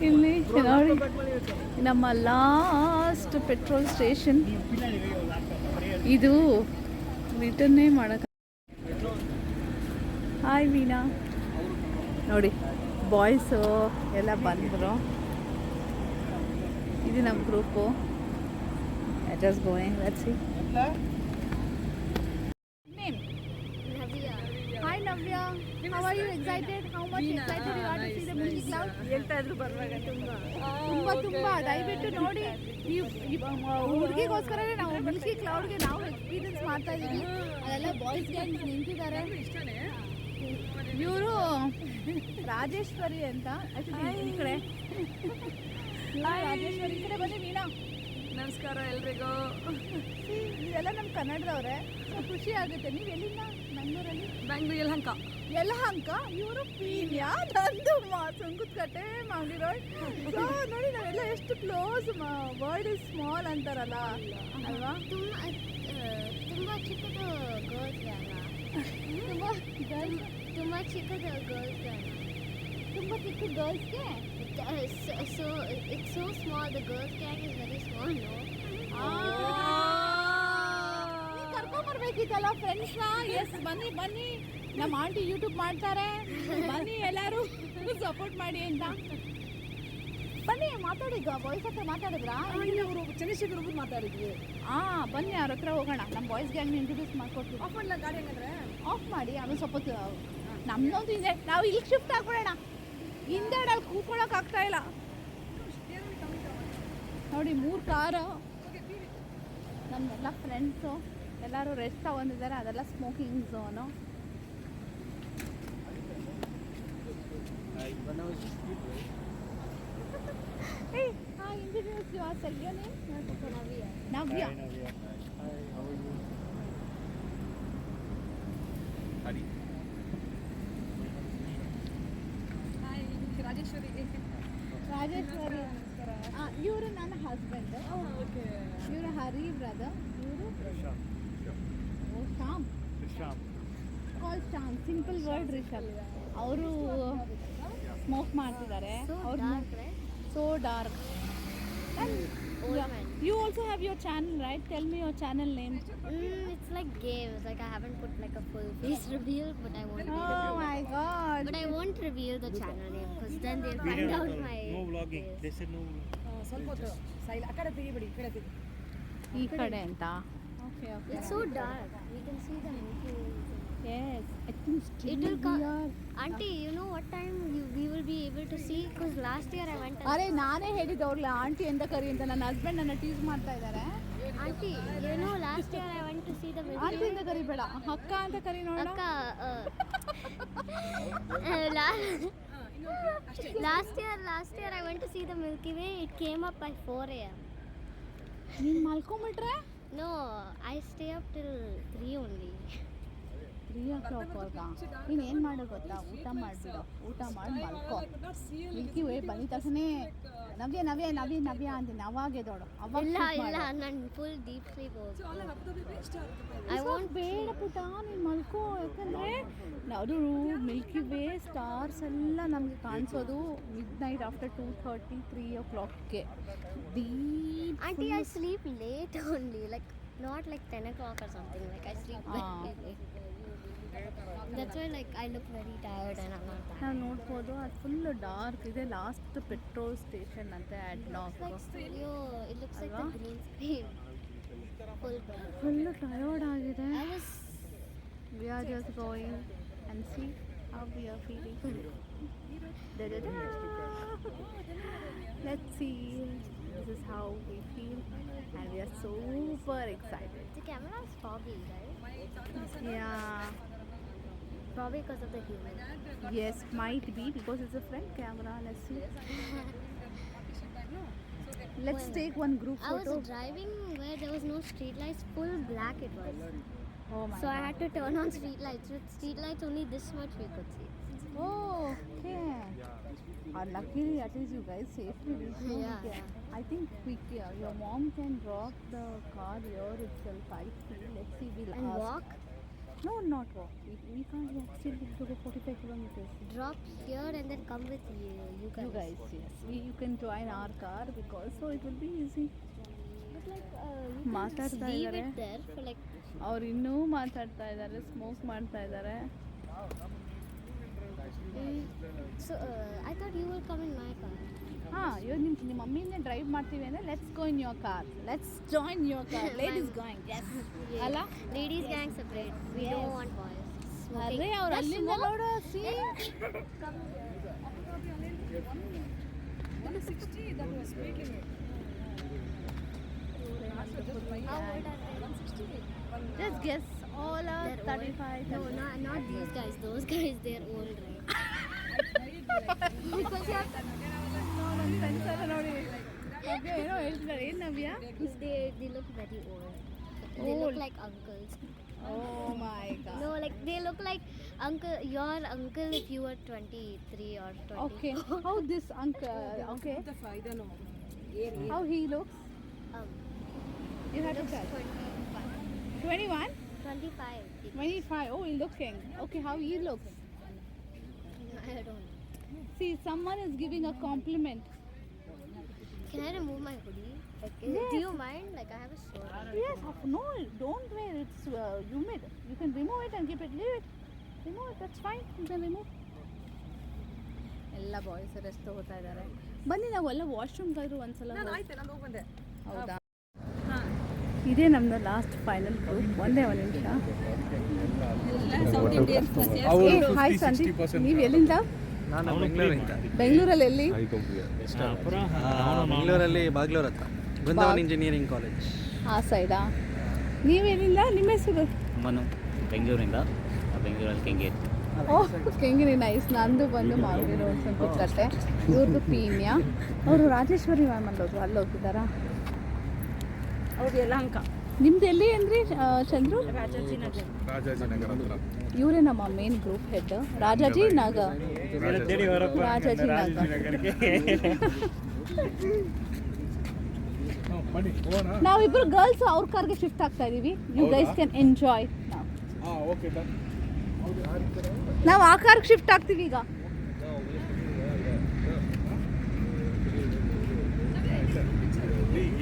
ಇಲ್ಲಿ ನೋಡಿ ನಮ್ಮ ಲಾಸ್ಟ್ ಪೆಟ್ರೋಲ್ ಸ್ಟೇಷನ್ ಇದು. ರಿಟರ್ನೇ ಮಾಡಕ್ಕೆ. ಹಾಯ್ ವೀಣಾ. ನೋಡಿ ಬಾಯ್ಸು ಎಲ್ಲ ಬಂದರು. ಇದು ನಮ್ಮ group. Just going, let's C. Name? Hi Navya, how are you excited? How much excited you are to see the Milky Cloud? ಹೇಳ್ತಾ ಇದ್ರು ಬರುವಾಗ ತುಂಬಾ ದಯವಿಟ್ಟು ನೋಡಿ. ಈ ಹುಡುಗಿಗೋಸ್ಕರನೇ ನಾವು ಮಿಲ್ಕಿ ಕ್ಲೌಡ್ಗೆ ನಾವು ಎಕ್ಸ್ಪೀರಿಯನ್ಸ್ ಮಾಡ್ತಾ ಇದ್ದೀವಿ. ಅದೆಲ್ಲ ಬಾಯ್ಸ್ ಗ್ಯಾಂಗ್ ನಿಂತಿದ್ದಾರೆ. ಇವರು ರಾಜೇಶ್ವರಿ ಅಂತ. ಈ ಕಡೆ ರಾಜೇಶ್ವರಿ, ಈ ಕಡೆ ಬನ್ನಿ ವೀಣಾ. ನಮಸ್ಕಾರ ಎಲ್ರಿಗೂ. ಇವೆಲ್ಲ ನಮ್ಮ ಕನ್ನಡದವ್ರೆ. ಖುಷಿ ಆಗುತ್ತೆ. ನೀವು ಎಲ್ಲಿಂದ? ಬೆಂಗಳೂರಲ್ಲಿ? ಬ್ಯಾಂಗ್ಳೂರ್ ಯಲಹಂಕ. ಯಲಹಂಕ. ಇವರು ಪೀನ್ಯಾ, ನಂದು ಸುಂಕುತ್ಕಟ್ಟೆ, ಮಂಗಳೂರು. ಸೊ ನೋಡಿ ನಾವೆಲ್ಲ ಎಷ್ಟು ಕ್ಲೋಸ್. ವರ್ಡ್ ಇಸ್ ಸ್ಮಾಲ್ ಅಂತಾರಲ್ಲ ಅಲ್ವಾ? ತುಂಬ ಚಿಕ್ಕದು ಗರ್ಲ್ಸ್ಗೆ ಅಲ್ಲ, ತುಂಬ ಚಿಕ್ಕದು ಗರ್ಲ್ಸ್ಗೆ ಅಲ್ಲ, ತುಂಬ ಚಿಕ್ಕ ಗರ್ಲ್ಸ್ಗೆ. So it's so small, the girls gang is very small. ಕರ್ಕೊಂಬರ್ಬೇಕಿತ್ತಲ್ಲ ಫ್ರೆಂಡ್ಸ್ನ. ಎಸ್ ಬನ್ನಿ ಬನ್ನಿ, ನಮ್ಮ ಆಂಟಿ ಯೂಟ್ಯೂಬ್ ಮಾಡ್ತಾರೆ, ಬನ್ನಿ ಎಲ್ಲರೂ ಸಪೋರ್ಟ್ ಮಾಡಿ ಅಂತ. ಬನ್ನಿ ಮಾತಾಡಿ. ಬಾಯ್ಸ್ ಹತ್ರ ಮಾತಾಡಿದ್ರಾ? ಅವರು ಚಂದ್ರಶೇಖರ್ ಒಬ್ಬರು ಮಾತಾಡಿದ್ವಿ. ಬನ್ನಿ ಅವ್ರ ಹತ್ರ ಹೋಗೋಣ. ನಮ್ಮ ಬಾಯ್ಸ್ ಗ್ಯಾಂಗ್ನ ಇಂಟ್ರೊಡ್ಯೂಸ್ ಮಾಡ್ಕೊಡ್ತೀವಿ. ಆಫ್ ಮಾಡಲ್ಲ ಗಾಡಿ ಹಂಗಂದ್ರೆ? ಆಫ್ ಮಾಡಿ. ಆಮೇಲೆ ಸ್ವಲ್ಪ ನಮ್ಮದೊಂದು ಇದೆ. ನಾವು ಇಲ್ಲಿಗೆ ಶಿಫ್ಟ್ ಆಗ್ಬಿಡೋಣ. ಹಿಂದೆ ಅಲ್ಲಿ ಕೂತ್ಕೊಳ್ಳೋಕೆ ಆಗ್ತಾ ಇಲ್ಲ ನೋಡಿ. 3 ಕಾರು. ನಮ್ಮೆಲ್ಲ ಫ್ರೆಂಡ್ಸು ಎಲ್ಲರೂ ರೆಸ್ಟ್ ತಗೊಂಡಿದ್ದಾರೆ. ಅದೆಲ್ಲ smoking zone. Introduce yourself. Your name? Navya. Rajeshwari. Rajeshwari. ಇವರು ನನ್ನ ಹಸ್ಬೆಂಡ್. ಇವರು ಹರಿ ಬ್ರದರ್. ಇವರು Shyam. Call Shyam. Simple word Rishabh. ಅವರು ಸ್ಮೋಕ್ ಮಾಡ್ತಿದ್ದಾರೆ. ಅವ್ರು so dark. You also have your channel, right? Tell me your channel name. It's like games. Like I haven't put like a full face reveal, but I won't. Oh my god. But I won't reveal the channel name because then they'll We find have out my. no vlogging. They said no. ಸ್ವಲ್ಪ ಹೊತ್ತು sail ಆ ಕಡೆ ತೆಗಿಬಿಡಿ ಈ ಕಡೆ ತೆಗಿ ಈ ಕಡೆ ಅಂತ. Okay, okay. It's so dark. We can see the Milky Way. Yes, I think still It will we come. are. Auntie, you know what time we will be able to see? Because last year I went. ಅರೆ ನಾನೇ ಹೇಳಿದ್ದು ಅವ್ರಿಗೆ aunty ಅಂತ ಕರಿ ಅಂತ. ನನ್ನ husband ನನ್ನ tease ಮಾಡ್ತಾ ಇದ್ದಾರೆ. Auntie, you know last year I went to see the Milky aunty Way. ಅಂತ ಕರಿಬೇಡ, ಅಕ್ಕ ಅಂತ ಕರಿ ನೋಡೋಣ. Akka, last year I went to see the Milky Way. It came up by 4 a.m. ನೀನು ಮಲ್ಕೊಂಬಿಟ್ರೆ No, I stay up till 3 only. 3 o'clock ವರ್ಗ. ನೀನು ಏನು ಮಾಡು ಗೊತ್ತಾ, ಊಟ ಮಾಡಿಬಿಡು, ಊಟ ಮಾಡಿ ಮಲ್ಕೋ. ಮಿಲ್ಕಿ ವೇ ಬಂದಿದ ತಕ್ಷಣ ನವ್ಯ ನವ್ಯ ನವ್ಯ ನವ್ಯ ಅಂತೀನಿ, ಅವಾಗ ಎದ್ದೋಡು, ಅವಾಗ ಇಲ್ಲ ನಾನು full deep sleep I want. ಬೇಡ ಪುಟ, ನೀನು ಮಲ್ಕೋ. ಯಾಕಂದರೆ ಅದು ಮಿಲ್ಕಿ ವೇ ಸ್ಟಾರ್ಸ್ ಎಲ್ಲ ನಮಗೆ ಕಾಣಿಸೋದು ಮಿಡ್ ನೈಟ್ ಆಫ್ಟರ್ 2:30 3 o'clockಗೆ. Deep. Auntie, I sleep late only, like not like 10 o'clock or something. Like I sleep very late. That's why like I look very tired and I'm not that. ನಾವು ನೋಡ್ಬೋದು, ಅದು full dark ಇದೆ. Last petrol station ಅಂತೆ ಅಡ್ಲಾಕ್. It looks like the green screen. Full black. Full tired ಆಗಿದೆ. I was We are just going and see how we are feeling. Da-da-da. Let's see. This is how we feel and we are super excited. the camera is foggy, right? Yeah. Probably because of the human. Yes, might be because it's a front camera. Let's see. Let's take one group I was photo. driving where there was no street lights. Full black it was. Oh my So I god. had to turn on street lights. With street lights only this much we could see. Oh, okay. Luckily, at least you guys safely reached home. Yeah, Okay. yeah. I think your mom can drop the car here itself. I feel. Let's see. We'll And ask. walk. No, not walk. We can't walk. Still, we have to go 45 kilometers. Drop here and then come with you guys. You guys, yes. You can join our car because so it will be easy. But like you can just ಮಾತಾಡ್ತಾ leave ಇದ್ದಾರೆ. it there for like. ಅವ್ರು ಇನ್ನೂ ಮಾತಾಡ್ತಾ ಇದ್ದಾರೆ, smoke ಮಾಡ್ತಾ ಇದ್ದಾರೆ. So I thought you will come in my car. ಹಾಂ, ಇವಾಗ ನಿಮ್ಮ ಮಮ್ಮಿನೇ ಡ್ರೈವ್ ಮಾಡ್ತೀವಿ ಅಂದರೆ let's go in your car. Let's join your car. Ladies going. Yes ಅಲ್ಲ? Ladies gang separate. We Yes. don't want boys. Smoking. ಅದೇ ಅವ್ರು Let's ಅಲ್ಲಿಂದ smoke. ನೋಡು. C 160 that was speed limit. How old are they? 160. just guess all are They're 35. No, not these guys. Those guys, they're old, right? Because you have ನನ್ನ friends ಎಲ್ಲ ನೋಡಿ ನವ್ಯ ಏನೋ ಹೇಳ್ತಿದ್ದಾರೆ. ಏನು ನವ್ಯ? they look very old. They look Old. like uncles. Oh my god. No, like they look like your uncle if you were 23 or 20. Okay. How this uncle? Okay. ಇದನ್ನು How he looks? You have to tell. 25. 21? 25. 25. Oh, he looks young. Okay, how he looks? I don't know. See, someone is giving a compliment. Can I remove my hoodie? Like, Yes. do you mind? Like, I have a sore. Yes, no, don't wear. It's humid. You can remove it and keep it. Leave it. Remove it. That's fine. You can remove. ಎಲ್ಲ boys rest ತಗೋತಾ ಇದ್ದಾರೆ. ಬನ್ನಿ ನಾವು ಎಲ್ಲ ವಾಶ್ರೂಮ್ಗಾದ್ರೂ ಒಂದ್ಸಲ ನಾನು ಆಯ್ತು ನಾನು ಹೋಗಿ ಬಂದೆ. ಹೌದಾ? ಇದೇ ನಮ್ಮದು ಲಾಸ್ಟ್ ಫೈನಲ್ ಗ್ರೂಪ್. ಒಂದೇ ಒಂದು ನಿಮಿಷ. ಸೌತ್ ಇಂಡಿಯನ್ ಹಾಯ್ ಸಂದೀಪ್, ನೀವು ಎಲ್ಲಿಂದ? ನಾನು ಬೆಂಗಳೂರಿಂದ. ಬೆಂಗಳೂರಲ್ಲಿ ಎಲ್ಲಿ? ಬೆಂಗಳೂರಲ್ಲಿ ಬಾಗ್ಲೂರ್ ಹತ್ರ ಬೃಂದಾವನ್ ಇಂಜಿನಿಯರಿಂಗ್ ಕಾಲೇಜ್. ಆ ಸೈಡಾ? ನೀವೆಲ್ಲಿಂದ? ನಿಮ್ಮ ಹೆಸರು? ಮನು, ಬೆಂಗಳೂರಿಂದ. ಬೆಂಗಳೂರಲ್ಲಿ ಕೆಂಗೇರಿ. ಓಹ್, ಕೆಂಗೇರಿ ನೈಸ್. ನಂದು ಬಂದು ಮಾಗಡಿ ರೋಡ್ ಸಂಪುತ್ತಟ್ಟೆ. ಇವ್ರದ್ದು ಪೀಣ್ಯ. ಅವರು ರಾಜೇಶ್ವರಿ ಮ್ಯಾಮ್ ಅಲ್ಲೋದು ಅಲ್ಲಿ ಹೋಗಿದ್ದಾರಾ? ಅವ್ರದ್ದು ಯಲಹಂಕ. ನಿಮ್ದು ಎಲ್ಲಿ ಅಂದ್ರಿ ಚಂದ್ರು? ರಾಜಾಜಿನಗರ. ರಾಜಾಜಿನಗರ ಹತ್ರ. ಇವರೇ ನಮ್ಮ main group head. Rajaji Nagar. Rajaji Nagar. ಬನ್ನಿ ಹೋಗೋಣ. ನಾವಿಬ್ರು ಗರ್ಲ್ಸ್ ಅವ್ರ ಕಾರ್ಗೆ ಶಿಫ್ಟ್ ಆಗ್ತಾ ಇದೀವಿ. You guys can enjoy. Okay done. ನಾವು ಆ ಕಾರ್ಗೆ ಶಿಫ್ಟ್ ಆಗ್ತೀವಿ ಈಗ.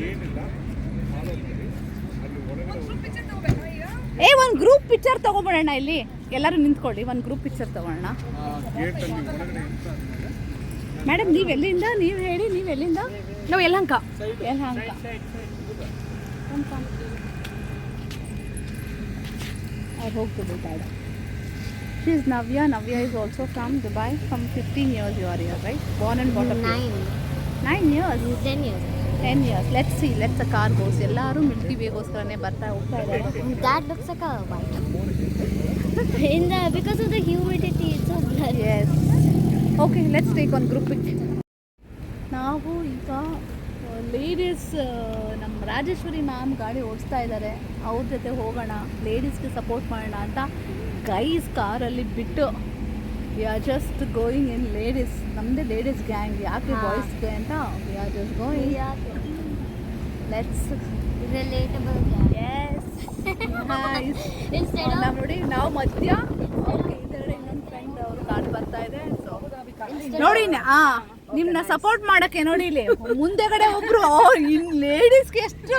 ಏನಿಲ್ಲ ಒಂದು ಗ್ರೂಪ್ ಪಿಕ್ಚರ್ ತೊಗೊಬಿಡೋಣ ಇಲ್ಲಿ ಎಲ್ಲರೂ ನಿಂತ್ಕೊಳ್ಳಿ, ಒಂದು ಗ್ರೂಪ್ ಪಿಕ್ಚರ್ ತೊಗೊಳ್ಳೋಣ. ಗೇಟಲ್ಲಿ ಒಳಗಡೆ ಎಂಟ್ರ್ ಆದ್ಮೇಲೆ ಮೇಡಮ್ ನೀವು ಎಲ್ಲಿಂದ, ನೀವು ಹೇಳಿ ನೀವು ಎಲ್ಲಿಂದ? ನಾವು ಯಲಹಂಕ. ಯಲಹಂಕ ಅವ್ರು ಹೋಗ್ತದೆ ಬೇಡ. She is Navya. Navya is also from Dubai. From 15 years you are here, right? Born and brought up here. 9 years. 10 years. 10 years. Let's see. Let's a car goes. ಎಲ್ಲರೂ ಮಿಲ್ಕಿ ವೇಗೋಸ್ಕರನೇ ಬರ್ತಾ ಹೋಗ್ತಾ ಇದ್ದಾರೆ. That looks like a white. Because of the humidity, it's so blurry. Yes. Okay, let's take one group pic. ನಾವು ಈಗ ladies ನಮ್ಮ Rajeshwari ma'am ಗಾಡಿ ಓಡಿಸ್ತಾ ಇದ್ದಾರೆ, ಅವ್ರ ಜೊತೆ ಹೋಗೋಣ, ಲೇಡೀಸ್ಗೆ ಸಪೋರ್ಟ್ ಮಾಡೋಣ ಅಂತ ಗೈಸ್ ಕಾರಲ್ಲಿ ಬಿಟ್ಟು we are just going in ladies. ನಮ್ಮದೇ ಲೇಡೀಸ್ ಗ್ಯಾಂಗ್, ಯಾಕೆ ಬಾಯ್ಸ್ಗೆ ಅಂತ we are just going. Let's Relatable guy. Yes Instead of ನೋಡಿ ನಾವು ಮಧ್ಯ. ಓಕೆ, ಇದರಲ್ಲಿ ಇನ್ನೊಂದು ಫ್ರೆಂಡ್ ಅವರು ಗಾಡಿ ಬರ್ತಾ ಇದೆ. ಸೊ ನೋಡಿ ನಿಮ್ಮನ್ನ ಸಪೋರ್ಟ್ ಮಾಡಕ್ಕೆ ನೋಡಿ ಇಲ್ಲಿ ಮುಂದೆಗಡೆ ಒಬ್ರು ಲೇಡೀಸ್ಗೆ ಎಷ್ಟು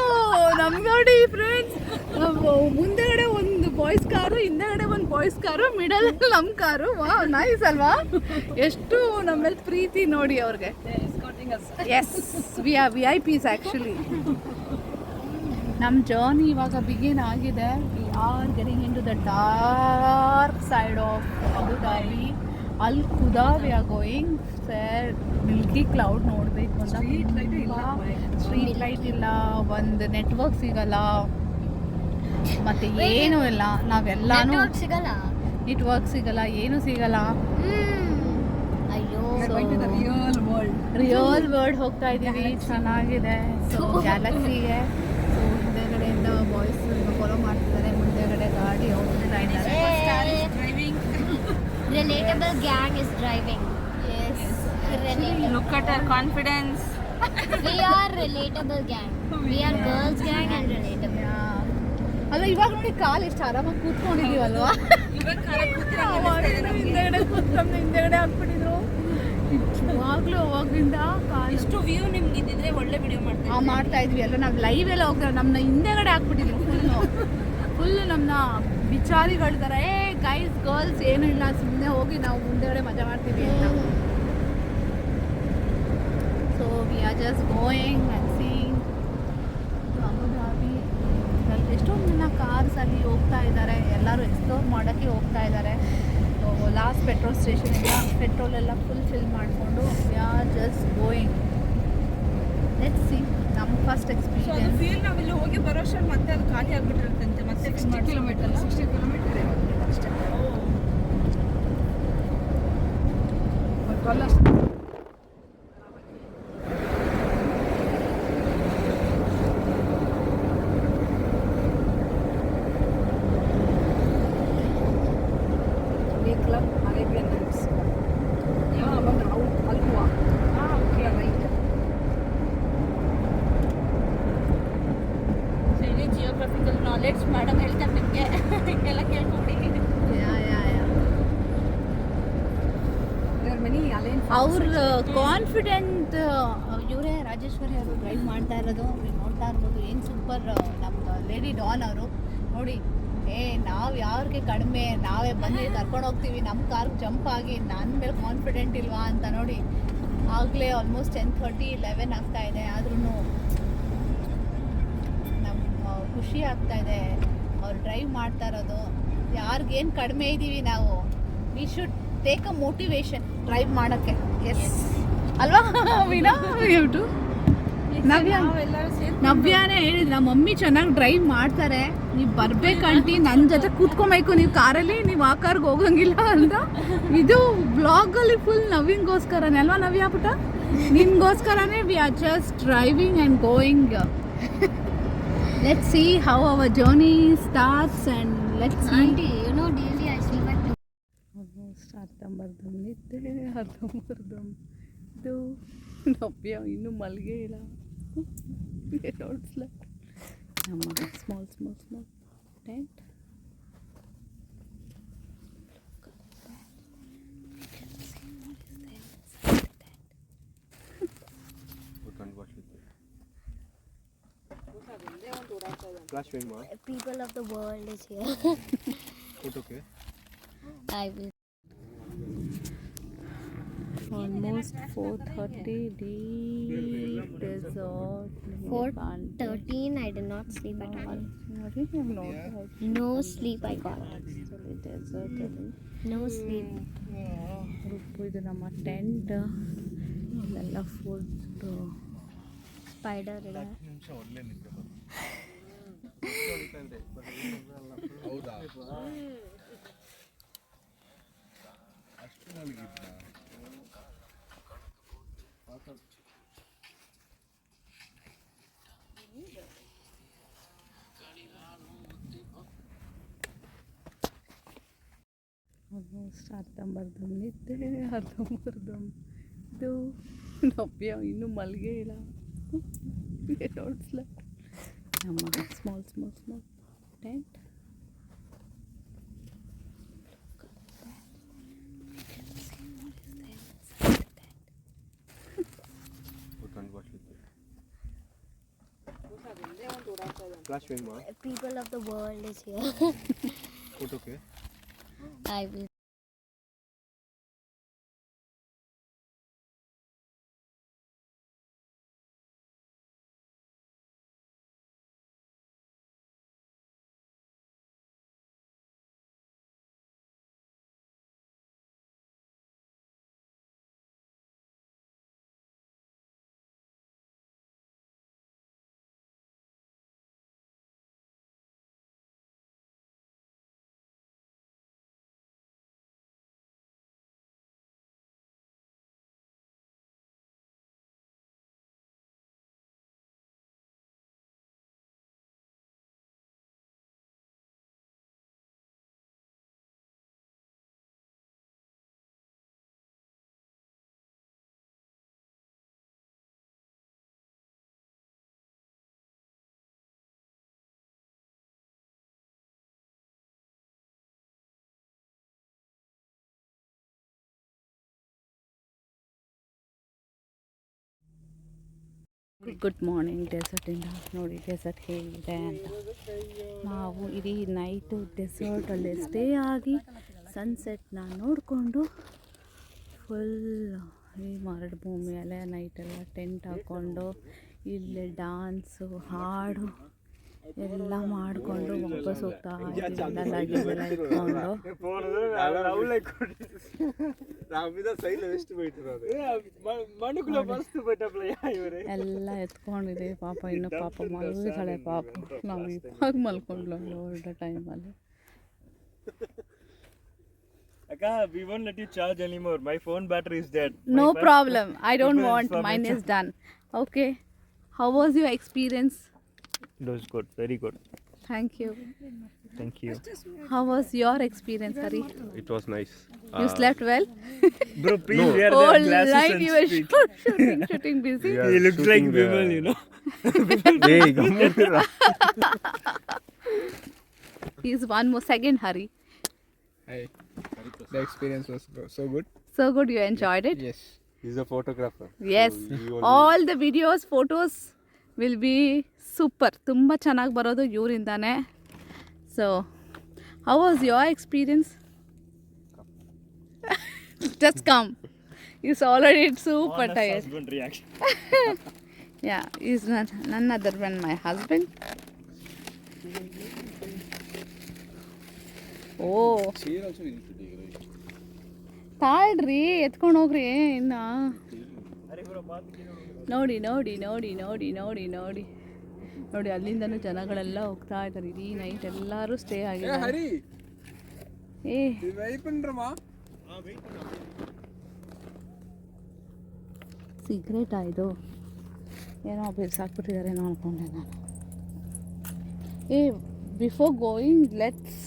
ನಮ್ಗೆ ನೋಡಿ ಫ್ರೆಂಡ್ಸ್, ಮುಂದೆಗಡೆ ಒಂದು ಬಾಯ್ಸ್ ಕಾರು, ಹಿಂದೆಗಡೆ ಒಂದು ಬಾಯ್ಸ್ ಕಾರು, ಮಿಡಲ್ ನಮ್ಮ ಕಾರು. ವಾ ನೈಸ್ ಅಲ್ವಾ? ಎಷ್ಟು ನಮ್ಮೇಲೆ ಪ್ರೀತಿ ನೋಡಿ ಅವ್ರಿಗೆ. Yes, we are VIPs actually. ನಮ್ಮ ಜರ್ನಿ ಇವಾಗ ಬಿಗಿನ್ ಆಗಿದೆ. We are getting into the dark side of Abu Dhabi. Al Qudra we are going. Sir milky cloud ನೋಡಬೇಕು ಅಂತ. ಸ್ಟ್ರೀಟ್ ಲೈಟ್ ಇಲ್ಲ, ಒಂದು ನೆಟ್ವರ್ಕ್ ಸಿಗಲ್ಲ, ಮತ್ತು ಏನೂ ಇಲ್ಲ. ನಾವೆಲ್ಲಾನು network ಸಿಗಲ್ಲ. ನೆಟ್ವರ್ಕ್ ಸಿಗಲ್ಲ, ಏನೂ ಸಿಗಲ್ಲ. ಅಯ್ಯೋ. ರಿಯಲ್ ವರ್ಲ್ಡ್ ಹೋಗ್ತಾ ಇದ್ದೀವಿ. ಚೆನ್ನಾಗಿದೆ. ಸೊ ಗ್ಯಾಲಕ್ಸಿಗೆ. ಸೊ ಹಿಂದೆಗಡೆಯಿಂದ ಬಾಯ್ಸ್ ಫಾಲೋ ಮಾಡ್ತಿದ್ದಾರೆ, ಮುಂದೆಗಡೆ ಗಾಡಿ ಹೋಗ್ತಾ ಇದ್ದಾರೆ. Relatable gang is driving. Yes. Relatable. Look at her confidence. We are relatable gang. We are girls gang and relatable. ಅಲ್ಲ ಇವಾಗ ನೋಡಿ ಕಾಲು ಎಷ್ಟು ಆರಾಮಾಗಿ ಕೂತ್ಕೊಂಡಿದೀವಲ್ವಾ? ಹಿಂದೆಗಡೆ ಕೂತ್ಕೊಂಡು ಹಿಂದೆಗಡೆ ಹಾಕ್ಬಿಟ್ಟಿದ್ರು. ನಿಜವಾಗ್ಲೂ ಅವಾಗಿಂದ ಇಷ್ಟು ವ್ಯೂ ನಿಮ್ಗೆ ಇದ್ದಿದ್ರೆ ಒಳ್ಳೆ ವಿಡಿಯೋ ಮಾಡ್ತಾ ಇದ್ವಿ ಎಲ್ಲ. ನಾವು ಲೈವ್ ಎಲ್ಲ ಹೋಗ್ತಾರೆ, ನಮ್ಮನ್ನ ಹಿಂದೆಗಡೆ ಹಾಕ್ಬಿಟ್ಟಿದ್ರು ಫುಲ್ಲು ನಮ್ಮನ್ನ ವಿಚಾರಿಗಳ ಥರ. ಗೈಸ್ ಗರ್ಲ್ಸ್ ಏನೂ ಇಲ್ಲ, ಸುಮ್ಮನೆ ಹೋಗಿ ನಾವು ಮುಂದೆಗಡೆ ಮಜಾ ಮಾಡ್ತೀವಿ ಅಂತ. So we are just going and seeing Abu Dhabi. ಎಷ್ಟೊಂದು ಜನ ಕಾರ್ಸಲ್ಲಿ ಹೋಗ್ತಾ ಇದ್ದಾರೆ, ಎಲ್ಲರೂ ಎಕ್ಸ್ಪ್ಲೋರ್ ಮಾಡೋಕ್ಕೆ ಹೋಗ್ತಾ ಇದ್ದಾರೆ. ಸೊ ಲಾಸ್ಟ್ ಪೆಟ್ರೋಲ್ ಸ್ಟೇಷನಿಂದ ಪೆಟ್ರೋಲ್ ಎಲ್ಲ ಫಿಲ್ ಮಾಡಿಕೊಂಡು V are just going. Let's C ನಮ್ಮ ಫಸ್ಟ್ ಎಕ್ಸ್ಪೀರಿಯನ್ಸ್. ನಾವಿಲ್ಲಿ ಹೋಗಿ ಬರೋ ಅಷ್ಟರಲ್ಲಿ ಮತ್ತೆ ಅದು ಖಾಲಿ ಆಗ್ಬಿಟ್ಟಿರುತ್ತಂತೆ. ಮತ್ತೆ 60 ಕಿಲೋಮೀಟರ್ ಅಷ್ಟೇ. Arabian nights. ಅಲ್ವಾ? Okay right. Geographical knowledge madam ಹೇಳ್ತಾರೆ ನಿಮಗೆ, ಹಿಂಗೆಲ್ಲ ಕೇಳ್ಕೊಂಡು ಅವ್ರ ಕಾನ್ಫಿಡೆಂಟ್. ಇವರೇ ರಾಜೇಶ್ವರಿ ಅವರು ಡ್ರೈವ್ ಮಾಡ್ತಾ ಇರೋದು ನೀವು ನೋಡ್ತಾ ಇರ್ಬೋದು. ಏನು ಸೂಪರ್ ನಮ್ಮ ಲೇಡಿ ಡಾನ್ ಅವರು ನೋಡಿ. ನಾವು ಯಾರಿಗೆ ಕಡಿಮೆ, ನಾವೇ ಬಂದು ಕರ್ಕೊಂಡು ಹೋಗ್ತೀವಿ, ನಮ್ಮ ಕಾರ್ಗೆ ಜಂಪ್ ಆಗಿ ನನ್ನ ಮೇಲೆ ಕಾನ್ಫಿಡೆಂಟ್ ಇಲ್ವಾ ಅಂತ ನೋಡಿ. ಆಗಲೇ ಆಲ್ಮೋಸ್ಟ್ 10:30, 11 ಆಗ್ತಾ ಇದೆ. ಆದ್ರೂ ನಮ್ಮ ಖುಷಿ ಆಗ್ತಾ ಇದೆ ಅವ್ರು ಡ್ರೈವ್ ಮಾಡ್ತಾ ಇರೋದು. ಯಾರಿಗೇನು ಕಡಿಮೆ ಇದ್ದೀವಿ ನಾವು, we should take a motivation drive ಮಾಡೋಕ್ಕೆ. ಎಸ್ ಅಲ್ವಾ ವಿನಾ? ಟು ನವ್ಯಾನೇ ಹೇಳಿದ್ರು, ನಮ್ಮ ಮಮ್ಮಿ ಚೆನ್ನಾಗಿ ಡ್ರೈವ್ ಮಾಡ್ತಾರೆ, ನೀವು ಬರ್ಬೇಕಂಟಿ, ನನ್ನ ಜೊತೆ ಕೂತ್ಕೊಬೇಕು ನೀವು ಕಾರಲ್ಲಿ, ನೀವು ಆ ಕಾರ್ಗೆ ಹೋಗಂಗಿಲ್ಲ ಅಂತ. ಇದು ಬ್ಲಾಗಲ್ಲಿ ಫುಲ್ ನವ್ಯಂಗೋಸ್ಕರನೇ ಅಲ್ವಾ ನವ್ಯಾ ಪುಟ? ನಿಮಗೋಸ್ಕರನೇ we are just driving and going. Let's see how our journey starts and let's see. Auntie, you know daily I sleep at 2. ಅರ್ಧಂಬರ್ಧಂ ನಿದ್ದೆ, ಅರ್ಧಂಬರ್ಧಂ ಇದು. ನವ್ಯ ಇನ್ನೂ ಮಲ್ಗೆ ಇಲ್ಲ. ನಮ್ಮ small tent. Flash film, People of the world is here. photo ke. I will. Almost 4:30 deep desert. 4:13. I did not sleep at all. No sleep I got. Desert ಅಲ್ಲಿ No sleep. ಇದು ನಮ್ಮ ಟೆಂಟ್ ಇಲ್ಲೆಲ್ಲ food Spider ಇದೆ. ಹೌದಾ ಅಷ್ಟು ಮಲಗಿದ್ದ almost ಅರ್ಧಂಬರ್ಧ ನಿದ್ದೆ ಅರ್ಧಂಬರ್ಧ ಇದು ನವ್ಯ ಇನ್ನೂ ಮಲ್ಗೆ ಇಲ್ಲ ನಮ್ಮ small tent. Flash film, People of the world is here. photo ke. I will. Good morning ಡೆಸರ್ಟಿಂದ ನೋಡಿ ಡೆಸರ್ಟ್ ಹೇಗಿದೆ ಅಂತ. ನಾವು ಇಡೀ ನೈಟು ಡೆಸರ್ಟಲ್ಲಿ ಸ್ಟೇ ಆಗಿ ಸನ್ಸೆಟ್ನ ನೋಡಿಕೊಂಡು ಫುಲ್ ಈ ಮರಳು ಭೂಮಿಯಲ್ಲೇ ನೈಟೆಲ್ಲ ಟೆಂಟ್ ಹಾಕ್ಕೊಂಡು ಇಲ್ಲೇ ಡ್ಯಾನ್ಸು ಹಾಡು ಎಲ್ಲ ಮಾಡಿಕೊಂಡು ವಾಪಸ್ ಹೋಗ್ತಾ ಇದ್ದೀವಿ ಲಗೇಜ್ ಎಲ್ಲ ಇಟ್ಕೊಂಡು. ಎಲ್ಲ ಎತ್ಕೊಂಡಿದ್ದೀವಿ ಪಾಪ ಇನ್ನು ಪಾಪ ಮಲಗಿದ್ದಾಳೆ ಪಾಪ. ನಾವು ಇವಾಗ ಮಲ್ಕೊಂಡ್ಲು ಒಳ್ಳೆ ಟೈಮಲ್ಲಿ. Akka, we won't let you charge anymore. My phone battery is dead. No problem. I don't want. Mine is done. Okay. How was your experience? It was good, very good. Thank you. Thank you. How was your experience, Hari? It was nice. You slept well? Bro, please wear All the glasses night and you were speak. shooting busy. We are He looks like shooting Bimal, you know. Hey, come on. He's one more second, Hari. Hey, the experience was so good. So good, you enjoyed it? Yes. He's a photographer. Yes. So he only- All the videos, photos will be super. ತುಂಬ ಚೆನ್ನಾಗಿ ಬರೋದು ಇವರಿಂದಾನೆ. So, how was your experience? Just come. He's already super tired. Husband reaction. Yeah, he's none other than my husband. Oh, Chair also we need to take, right? ತಾಳ್ರಿ ಎತ್ಕೊಂಡು ಹೋಗ್ರಿ ಇನ್ನ. ನೋಡಿ ನೋಡಿ ನೋಡಿ ನೋಡಿ ನೋಡಿ ನೋಡಿ ನೋಡಿ ಅಲ್ಲಿಂದನೂ ಜನಗಳೆಲ್ಲ ಹೋಗ್ತಾ ಇದ್ದಾರೆ. ಇಡೀ ನೈಟ್ ಎಲ್ಲರೂ ಸ್ಟೇ ಆಗಿದ್ದಾರೆ. ಹರಿ ಏ வெயிட் பண்றமா ಸಿಗ್ರೆಟಾ ಇದು? ಏನೋ ಬಿಸಾಕ್ಬಿಟ್ಟಿದ್ದಾರೆ ಅನ್ಕೊಂಡೆ ನಾನು. ಏ before going let's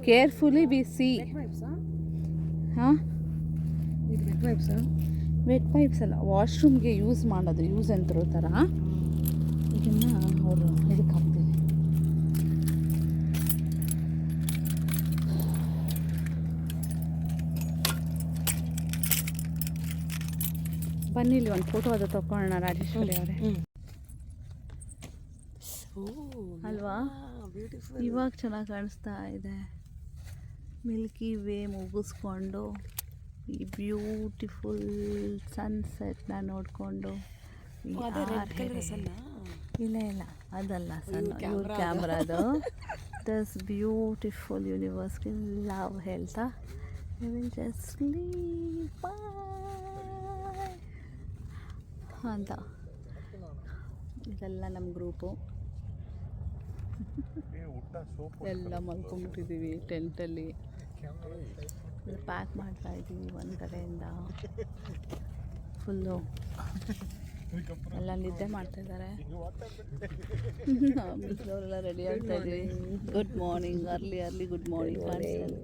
carefully we see. ಹಾಂ, ವೆಟ್ ಪೈಪ್ಸ್ ಅಲ್ಲ, ವಾಶ್ರೂಮ್ಗೆ ಯೂಸ್ ಮಾಡೋದು, ಯೂಸ್ ಅಂತ ಥರ ಇದನ್ನು ಅವರು ಇದಕ್ಕೆ ಹಾಕ್ತೀವಿ. ಬನ್ನಿ ಇಲ್ಲಿ ಒಂದು ಫೋಟೋ ಅದು ತಗೊಳ್ಳೋಣ ರಾಜೇಶ್ವರಿ ಅವರೇ. ಅಲ್ವಾ? ಇವಾಗ ಚೆನ್ನಾಗಿ ಕಾಣಿಸ್ತಾ ಇದೆ. ಮಿಲ್ಕಿ ವೇ ಮುಗಿಸ್ಕೊಂಡು ಈ ಬ್ಯೂಟಿಫುಲ್ ಸನ್ಸೆಟ್ನ ನೋಡಿಕೊಂಡು ಇಲ್ಲ ಅದಲ್ಲ ಸಣ್ಣ ಇವ್ರ ಕ್ಯಾಮ್ರಾದು ದಸ್ ಬ್ಯೂಟಿಫುಲ್ ಯೂನಿವರ್ಸ್ಗೆ ಲವ್ ಹೇಳ್ತಾ ಯು ವಿಲ್ ಜಸ್ಟ್ ಸ್ಲೀಪ್ ಅಂತ. ಇದೆಲ್ಲ ನಮ್ಮ ಗ್ರೂಪು ಎಲ್ಲ ಮಲ್ಕೊಂಡ್ಬಿಟ್ಟಿದ್ದೀವಿ ಟೆಂಟಲ್ಲಿ. ಪ್ಯಾಕ್ ಮಾಡ್ತಾ ಇದ್ದೀವಿ ಒಂದು ಕಡೆಯಿಂದ. ಫುಲ್ಲು ಎಲ್ಲ ನಿದ್ದೆ ಮಾಡ್ತಾ ಇದ್ದಾರೆ. ಮಿಸ್ದವರೆಲ್ಲ ರೆಡಿ ಆಗ್ತಾ ಇದ್ದೀವಿ. Good morning, early good morning ಕಾಣಿಸ್ತಾ ಇದೆ.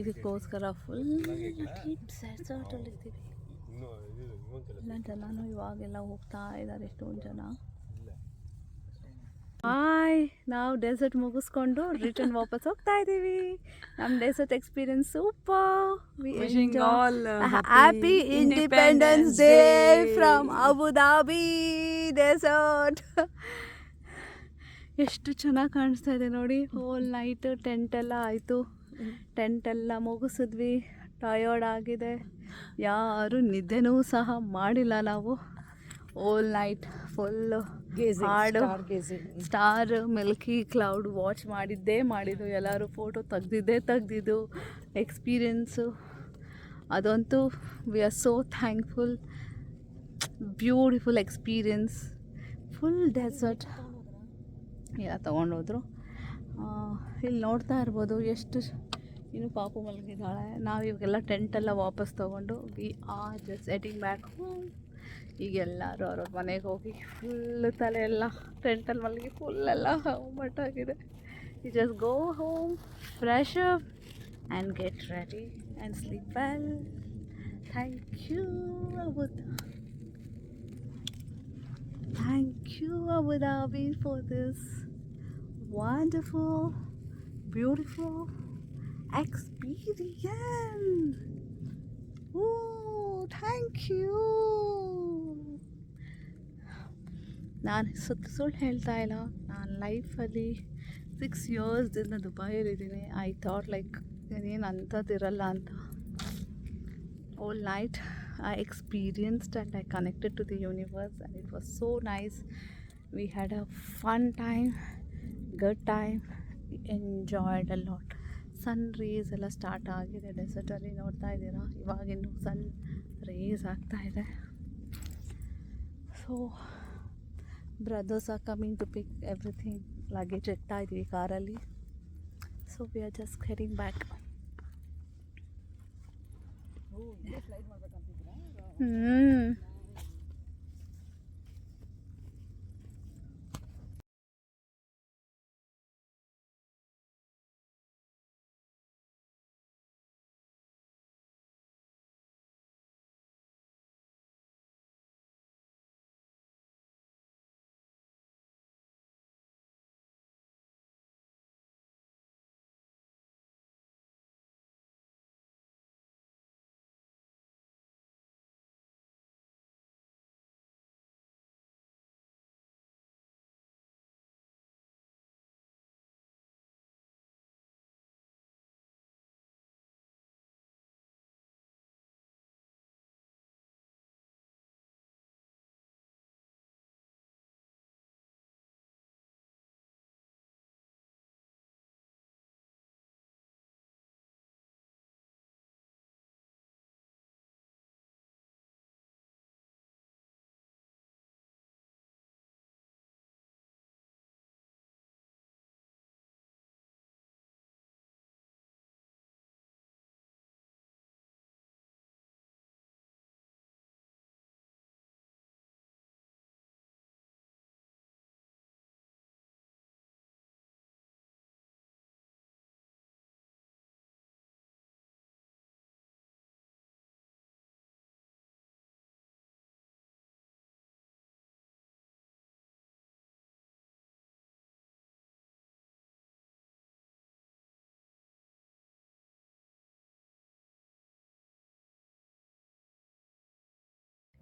ಇದಕ್ಕೋಸ್ಕರ ಫುಲ್ ಇದ್ದೀವಿ. ಎಲ್ಲ ಜನನು ಇವಾಗೆಲ್ಲ ಹೋಗ್ತಾ ಇದ್ದಾರೆ, ಎಷ್ಟೊಂದು ಜನ. ನಾವು ಡೆಸರ್ಟ್ ಮುಗಿಸ್ಕೊಂಡು ರಿಟರ್ನ್ ವಾಪಸ್ ಹೋಗ್ತಾ ಇದ್ದೀವಿ. ನಮ್ಮ desert experience super. Happy independence day from Abu Dhabi desert. ಎಷ್ಟು ಚೆನ್ನಾಗಿ ಕಾಣಿಸ್ತಾ ಇದೆ ನೋಡಿ. ಹೋಲ್ ನೈಟ್ ಟೆಂಟ್ ಎಲ್ಲ ಆಯಿತು. ಟೆಂಟ್ ಎಲ್ಲ ಮುಗಿಸಿದ್ವಿ. ಟಯರ್ಡ್ ಆಗಿದೆ. ಯಾರು ನಿದ್ದೆನೂ ಸಹ ಮಾಡಿಲ್ಲ ನಾವು. ಓಲ್ ನೈಟ್ ಫುಲ್ಲು ಹಾಡು, ಸ್ಟಾರ್, ಮಿಲ್ಕಿ ಕ್ಲೌಡ್ ವಾಚ್ ಮಾಡಿದ್ದು. ಎಲ್ಲರೂ ಫೋಟೋ ತೆಗ್ದಿದ್ದು ಎಕ್ಸ್ಪೀರಿಯನ್ಸು ಅದಂತೂ we are so thankful. Beautiful experience. Full desert ಎಲ್ಲ ತೊಗೊಂಡೋದ್ರು. ಇಲ್ಲಿ ನೋಡ್ತಾ ಇರ್ಬೋದು ಎಷ್ಟು ಇನ್ನು ಪಾಪು ಮಲಗಿದ್ದಾಳೆ. ನಾವು ಇವಾಗೆಲ್ಲ ಟೆಂಟೆಲ್ಲ ವಾಪಸ್ ತೊಗೊಂಡು V are just heading back home. ಈಗ ಎಲ್ಲರೂ ಅವ್ರವ್ರ ಮನೆಗೆ ಹೋಗಿ ಫುಲ್ ತಲೆ ಎಲ್ಲ ಟೆಂಟಲ್ಲಿ ಮಲಗಿ ಫುಲ್ಲೆಲ್ಲ ಮಟ್ಟಾಗಿದೆ. You just go home, fresh up and get ready and sleep well. Thank you Abu Dhabi for this wonderful, beautiful experience. Oh, thank you. ನಾನು ಸುಳ್ಳು ಹೇಳ್ತಾ ಇಲ್ಲ. ನಾನು ಲೈಫಲ್ಲಿ 6 ಇಯರ್ಸ್ದಿಂದ ದುಬೈಯಲ್ಲಿದ್ದೀನಿ. ಐ ಥಾಟ್ ಲೈಕ್ ಏನೇನು ಅಂಥದ್ದಿರಲ್ಲ ಅಂತ. All night I experienced and I connected to the universe and it was so nice. We had a fun time, good time, we enjoyed a lot. Sun rays ಎಲ್ಲ start ಆಗಿದೆ ಡೆಸರ್ಟಲ್ಲಿ, ನೋಡ್ತಾ ಇದ್ದೀರಾ. ಇವಾಗಿನ್ನು sun rays ಆಗ್ತಾ ಇದೆ. So brothers are coming to pick everything. Luggage ಇಡ್ತಾ ಇದ್ದೀವಿ ಕಾರಲ್ಲಿ. So we are just heading back.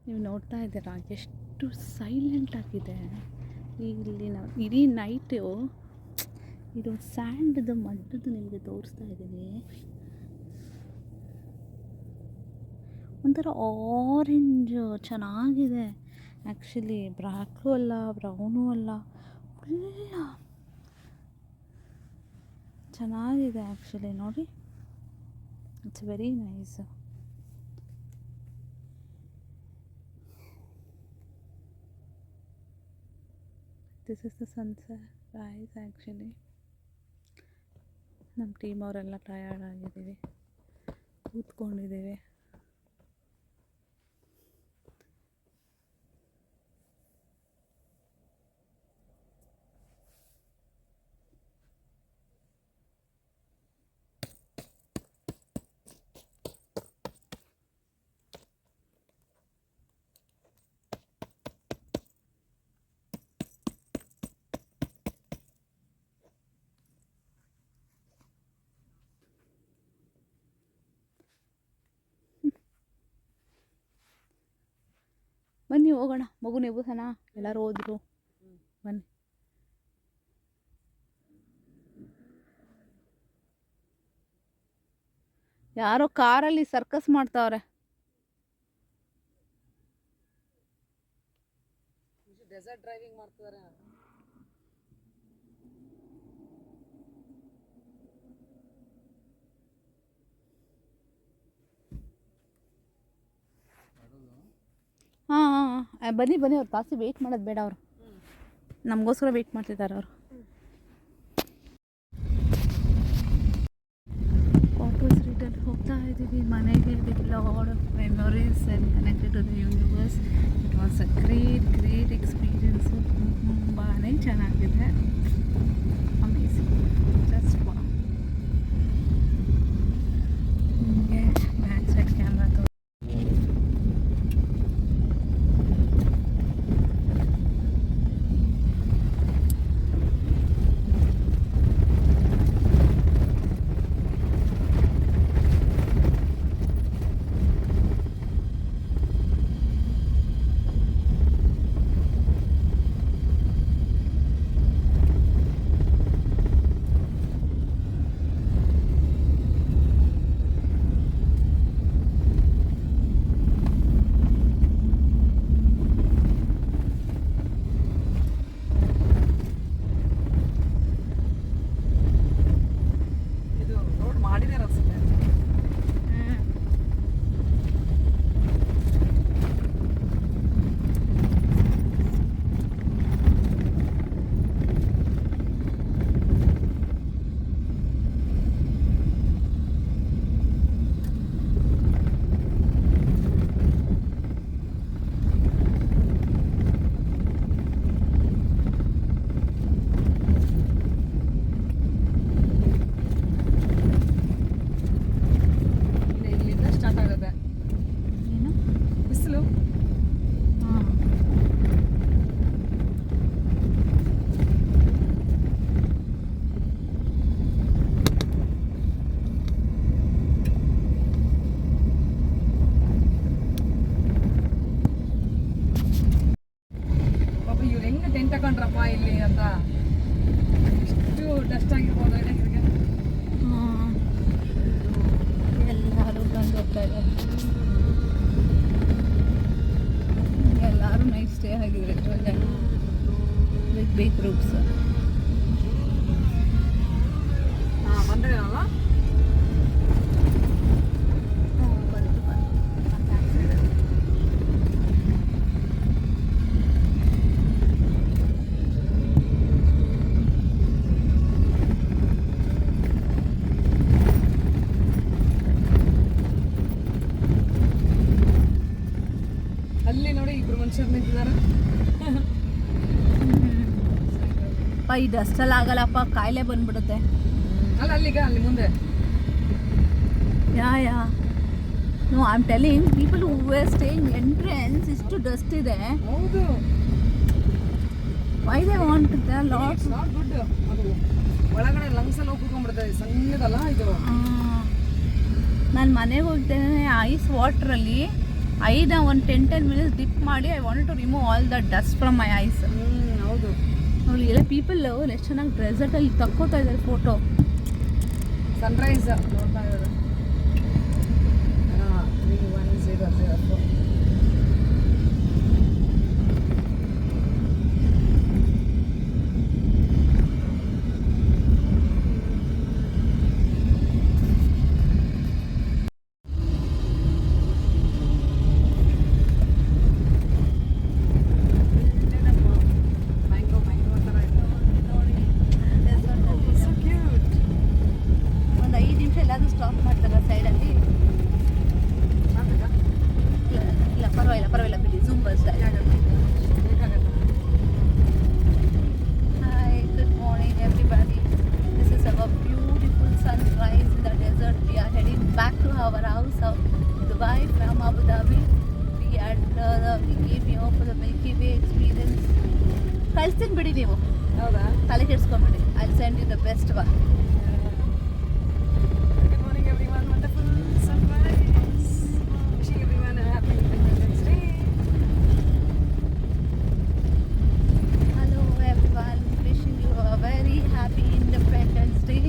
ನೀವು ನೋಡ್ತಾ ಇದ್ದೀರಾ ಎಷ್ಟು ಸೈಲೆಂಟ್ ಆಗಿದೆ. ಇಲ್ಲಿ ನಾವು ಇಡೀ ನೈಟು ಇದು ಸ್ಯಾಂಡ್ದು ಮಡ್ಡದು ನಿಮಗೆ ತೋರಿಸ್ತಾ ಇದ್ದೀವಿ. ಒಂಥರ ಆರೆಂಜ್ ಚೆನ್ನಾಗಿದೆ ಆ್ಯಕ್ಚುಲಿ. ಬ್ಲ್ಯಾಕು ಅಲ್ಲ, ಬ್ರೌನು ಅಲ್ಲ, ಫುಲ್ಲ ಚೆನ್ನಾಗಿದೆ ಆ್ಯಕ್ಚುಲಿ. ನೋಡಿ, it's very nice. This is the sunset rise actually. ನಮ್ಮ ಟೀಮ್ ಅವರೆಲ್ಲ ಟಯರ್ಡ್ ಆಗಿದ್ದೀವಿ, ಕೂತ್ಕೊಂಡಿದ್ದೀವಿ. ಬನ್ನಿ ಹೋಗೋಣ, ಮಗು ಎಬ್ಬಿಸೋಣ. ಎಲ್ಲರೂ ಹೋದ್ರು, ಬನ್ನಿ. ಯಾರೋ ಕಾರಲ್ಲಿ ಸರ್ಕಸ್ ಮಾಡ್ತಾವ್ರೆ. ಡೆಸರ್ಟ್ ಡ್ರೈವಿಂಗ್ ಮಾಡ್ತಿದ್ದಾರೆ. ಹಾಂ ಬನ್ನಿ ಬನ್ನಿ, ಅವ್ರು ಜಾಸ್ತಿ ವೆಯ್ಟ್ ಮಾಡೋದು ಬೇಡ. ಅವರು ನಮಗೋಸ್ಕರ ವೆಯ್ಟ್ ಮಾಡ್ತಿದ್ದಾರೆ ಅವರು. ವಾಪಸ್ ರಿಟರ್ನ್ ಹೋಗ್ತಾ ಇದ್ದೀವಿ ಮನೆಗೆ. With lot of memories and connected to the universe. It was a great experience. ತುಂಬಾ ಚೆನ್ನಾಗಿದೆ. Amazing, just wow. ನಿಮಗೆ ಬ್ಯಾಕ್ ಸೈಡ್ ಕ್ಯಾಮ್ರಾ ತೋರಿಸಿ. ತಗೊಂಡ್ರಪ್ಪ ಇಲ್ಲಿ ಅಂತ ಎಷ್ಟು ಡಸ್ಟ್ ಆಗಿರ್ಬೋದು ಇದಕ್ಕೆ. ಎಲ್ಲರೂ ಬಂದು ಹೋಗ್ತಾ ಇದ್ದಾರೆ. ಎಲ್ಲರೂ ನೈಟ್ ಸ್ಟೇ ಆಗಿದ್ರೆ ಬಿಗ್ ಗ್ರೂಪ್ಸ್. ಬಂದ್ರೆ ಅಲ್ಲ ಅಲ್ಲಿ ನೋಡಿ ಇಬ್ರು ಮನುಷ್ಯರು ನಿಂತಿದ್ದಾರೆ. ಈ ಡಸ್ಟಲ್ಲಿ ಆಗಲ್ಲಪ್ಪ, ಕಾಯಿಲೆ ಬಂದ್ಬಿಡುತ್ತೆ. ಅಲ್ಲ ಅಲ್ಲಿಗ ಅಲ್ಲಿ ಮುಂದೆ you know I am telling people who were staying entrance ಇಷ್ಟು ಡಸ್ಟ್ ಇದೆ. ಹೌದು, why they want lots not good. ಅದು ಒಳಗಡೆ ಲಂಗ್ಸ್ ಎಲ್ಲ ಕೂತ್ಕೊಂಡ್ಬಿಡ್ತದೆ, ಸಣ್ಣದಲ್ಲ ಇದು. ನಾನು ಮನೆಗೆ ಹೋಗ್ತೇನೆ ಐಸ್ ವಾಟ್ರಲ್ಲಿ ಐನ ಒಂದು 10 ಮಿನಿಟ್ಸ್ ಡಿಪ್ ಮಾಡಿ I want to remove all the dust from my eyes. ಹೌದು. ನೋಡಿ ಎಲ್ಲ ಪೀಪಲ್ ಎಷ್ಟು ಚೆನ್ನಾಗಿ ಡೆಸರ್ಟಲ್ಲಿ ತಕ್ಕೋತಾ ಇದ್ದಾರೆ ಫೋಟೋ. ಸನ್ರೈಸ್ ನೋಡ್ತಾ ಇರೋದು. 3104. ಒಂದು 5 ನಿಮಿಷ ಎಲ್ಲಾದರೂ ಸ್ಟಾಪ್ ಮಾಡ್ತಾರ ಸೈಡಲ್ಲಿ? ಇಲ್ಲ ಪರವಾಗಿಲ್ಲ ಬಿಡಿ, zoom bus. Hi, good morning everybody. This is our beautiful sunrise in the desert. We are heading back to our house of Dubai from Abu Dhabi. We came here for the Milky Way experience. ಕಳಿಸ್ತೀನಿ ಬಿಡಿ, ನೀವು ಹೌದಾ? ತಲೆ ಕೆಡಿಸ್ಕೊಂಬಿಡಿ. I'll send you the best one. Good morning everyone. Wonderful sunrise. Wishing everyone a happy Independence Day. Hello everyone, wishing you a very happy Independence Day.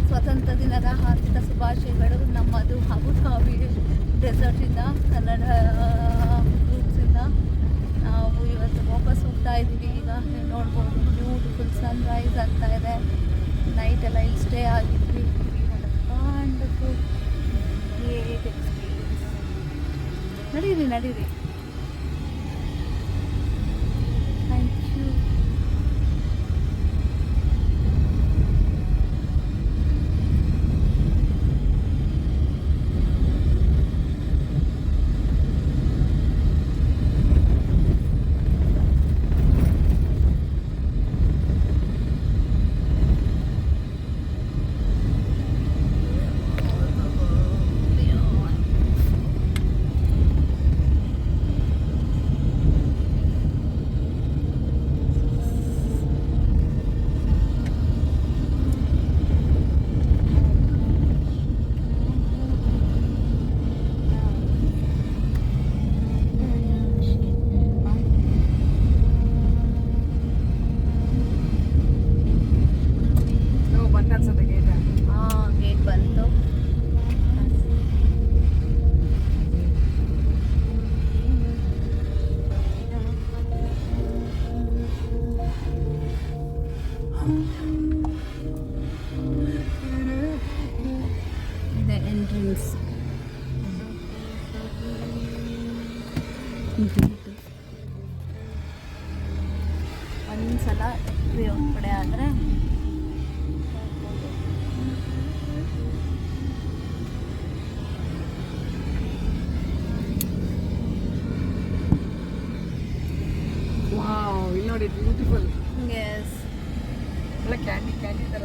ಸ್ವತಂತ್ರ ದಿನದ ಹಾರ್ದಿಕ ಶುಭಾಶಯಗಳು. ನಮ್ಮದು ಅಬು ಧಾಬಿ ಡೆಸರ್ಟಿಂದ, ಕನ್ನಡ ಗ್ರೂಪ್ಸಿಂದ ನಾವು ಇವತ್ತು ವಾಪಸ್ ಹೋಗ್ತಾ ಇದ್ದೀವಿ. ಈಗ ನೀವು ನೋಡ್ಬೋದು ಬ್ಯೂಟಿಫುಲ್ ಸನ್ರೈಸ್ ಆಗ್ತಾ ಇದೆ. ನೈಟ್ ಎಲ್ಲ ಇಲ್ಲಿ ಸ್ಟೇ ಆಗಿದ್ವಿ. Wonderful great experience. ನಡೀರಿ. Thank you. ಬಂತ ಅನ್ಸುತ್ತೆ ಗೇಟ್. ಗೇಟ್ ಬಂತು. The entrance. ಒಂದ್ಸಲ ಒಂದು ಕಡೆ ಆದರೆ ವಾವ್, ಇಲ್ಲಿ ನೋಡಿ ಬ್ಯೂಟಿಫುಲ್. ಎಸ್. ಎಲ್ಲ ಕ್ಯಾಂಡಿ ಥರ.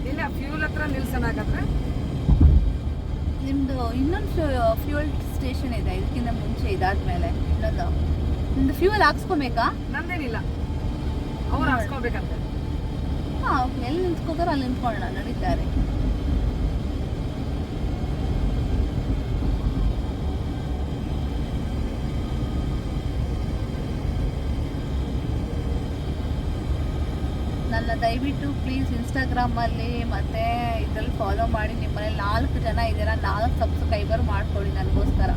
ಇಲ್ಲ ಫ್ಯೂಲ್ ಹತ್ರ ನಿಲ್ಸೋಣ ಹಾಗಾದ್ರೆ. ನಿಮ್ಮದು ಇನ್ನೊಂದು ಫ್ಯೂಯಲ್ ಸ್ಟೇಷನ್ ಇದೆ ಇದಕ್ಕಿಂತ ಮುಂಚೆ, ಇದಾದ್ಮೇಲೆ ಇನ್ನೊಂದು. ನಿಮ್ಮದು ಫ್ಯೂಯಲ್ ಹಾಕ್ಸ್ಕೊಬೇಕಾ? ನಂದೇನಿಲ್ಲ, ಅವ್ರು ಹಾಕ್ಸ್ಕೊಬೇಕಂತೆ. ಹಾಂ, ಓಕೆ. ಎಲ್ಲಿ ನಿಂತ್ಕೋತಾರೋ ಅಲ್ಲಿ ನಿಂತ್ಕೊಳ್ಳೋಣ, ನಡೀತಾರೆ. ನನ್ನ ದಯವಿಟ್ಟು ಪ್ಲೀಸ್ ಇನ್ಸ್ಟಾಗ್ರಾಮಲ್ಲಿ ಮತ್ತು ಇದರಲ್ಲಿ ಫಾಲೋ ಮಾಡಿ. ನಿಮ್ಮಲ್ಲಿ 4 ಜನ ಇದ್ದೀರಾ, 4 ಸಬ್ಸ್ಕ್ರೈಬರ್ ಮಾಡ್ಕೊಳ್ಳಿ ನನಗೋಸ್ಕರ.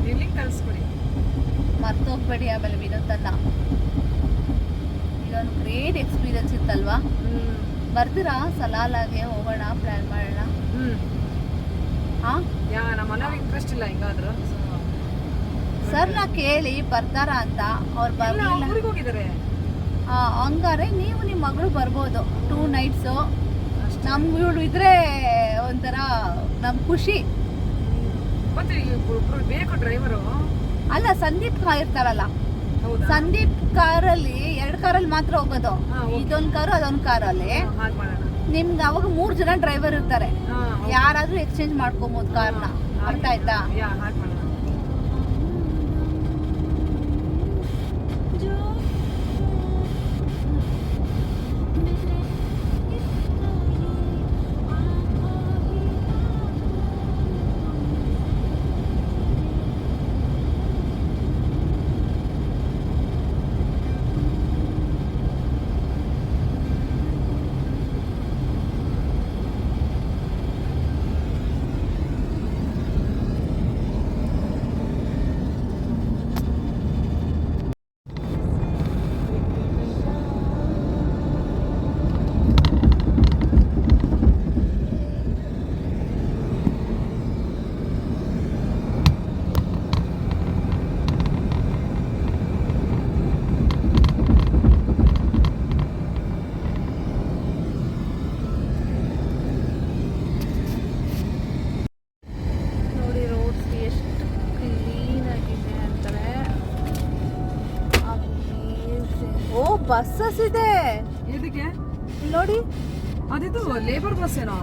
ನೀವು ಲಿಂಕ್ ಕಳಿಸ್ಕೊಡಿ. ಮರ್ತೋಗ್ಬೇಡಿ. ಆಮೇಲೆ ವಿನೋದನ್ನ, ಇದೊಂದು ಗ್ರೇಟ್ ಎಕ್ಸ್ಪೀರಿಯನ್ಸ್ ಇತ್ತಲ್ವಾ? ಬರ್ತೀರಾ? ಸಲಾಲಾಗೆ ಹೋಗೋಣ, ಪ್ಲ್ಯಾನ್ ಮಾಡೋಣ. ಹಾಂ, ನಮ್ಮ ಮನೆಯವ್ರಿಗೆ ಇಂಟ್ರೆಸ್ಟ್ ಇಲ್ಲ ಹಿಂಗಾದ್ರು. ಸರ್ನ ಕೇಳಿ ಬರ್ತಾರಾ ಅಂತ. ಅವ್ರು ಬರಲಿಲ್ಲ. ಊರಿಗೆ ಹೋಗಿದ್ದಾರೆ. ಹಂಗಾರೆ ನೀವು ನಿಮ್ಮ ಮಗಳು ಬರ್ಬೋದು 2 ನೈಟ್ಸು. ನಮ್ಗೆ ಇವಳು ಇದ್ರೆ ಒಂಥರ ನಮ್ಗೆ ಖುಷಿ. ಮತ್ತೆ ಒಬ್ರು ಬೇಕು ಡ್ರೈವರು. ಅಲ್ಲ, ಸಂದೀಪ್ ಇರ್ತಾರಲ್ಲ, ಸಂದೀಪ್ ಕಾರಲ್ಲಿ 2 ಕಾರಲ್ಲಿ ಮಾತ್ರ ಹೋಗೋದು. ಇದೊಂದು ಕಾರು ಅದೊಂದು ಕಾರಲ್ಲಿ. ನಿಮ್ಗೆ ಅವಾಗ 3 ಜನ ಡ್ರೈವರ್ ಇರ್ತಾರೆ. ಯಾರಾದ್ರೂ ಎಕ್ಸ್ಚೇಂಜ್ ಮಾಡ್ಕೊಬೋದು ಕಾರ್ನ. ಅರ್ಥ ಆಯ್ತಾ? ನೋಡಿ ರೋಡ್ಸ್ ಎಷ್ಟು ಕ್ಲೀನ್ ಆಗಿದೆ ಅಂದರೆ ಓ ಬಸ್ಸಸ್ ಇದೆ. ಇದಕ್ಕೆ ಇಲ್ಲಿ ನೋಡಿ ಅದಿದು ಲೇಬರ್ ಬಸ್ ಏನೋ.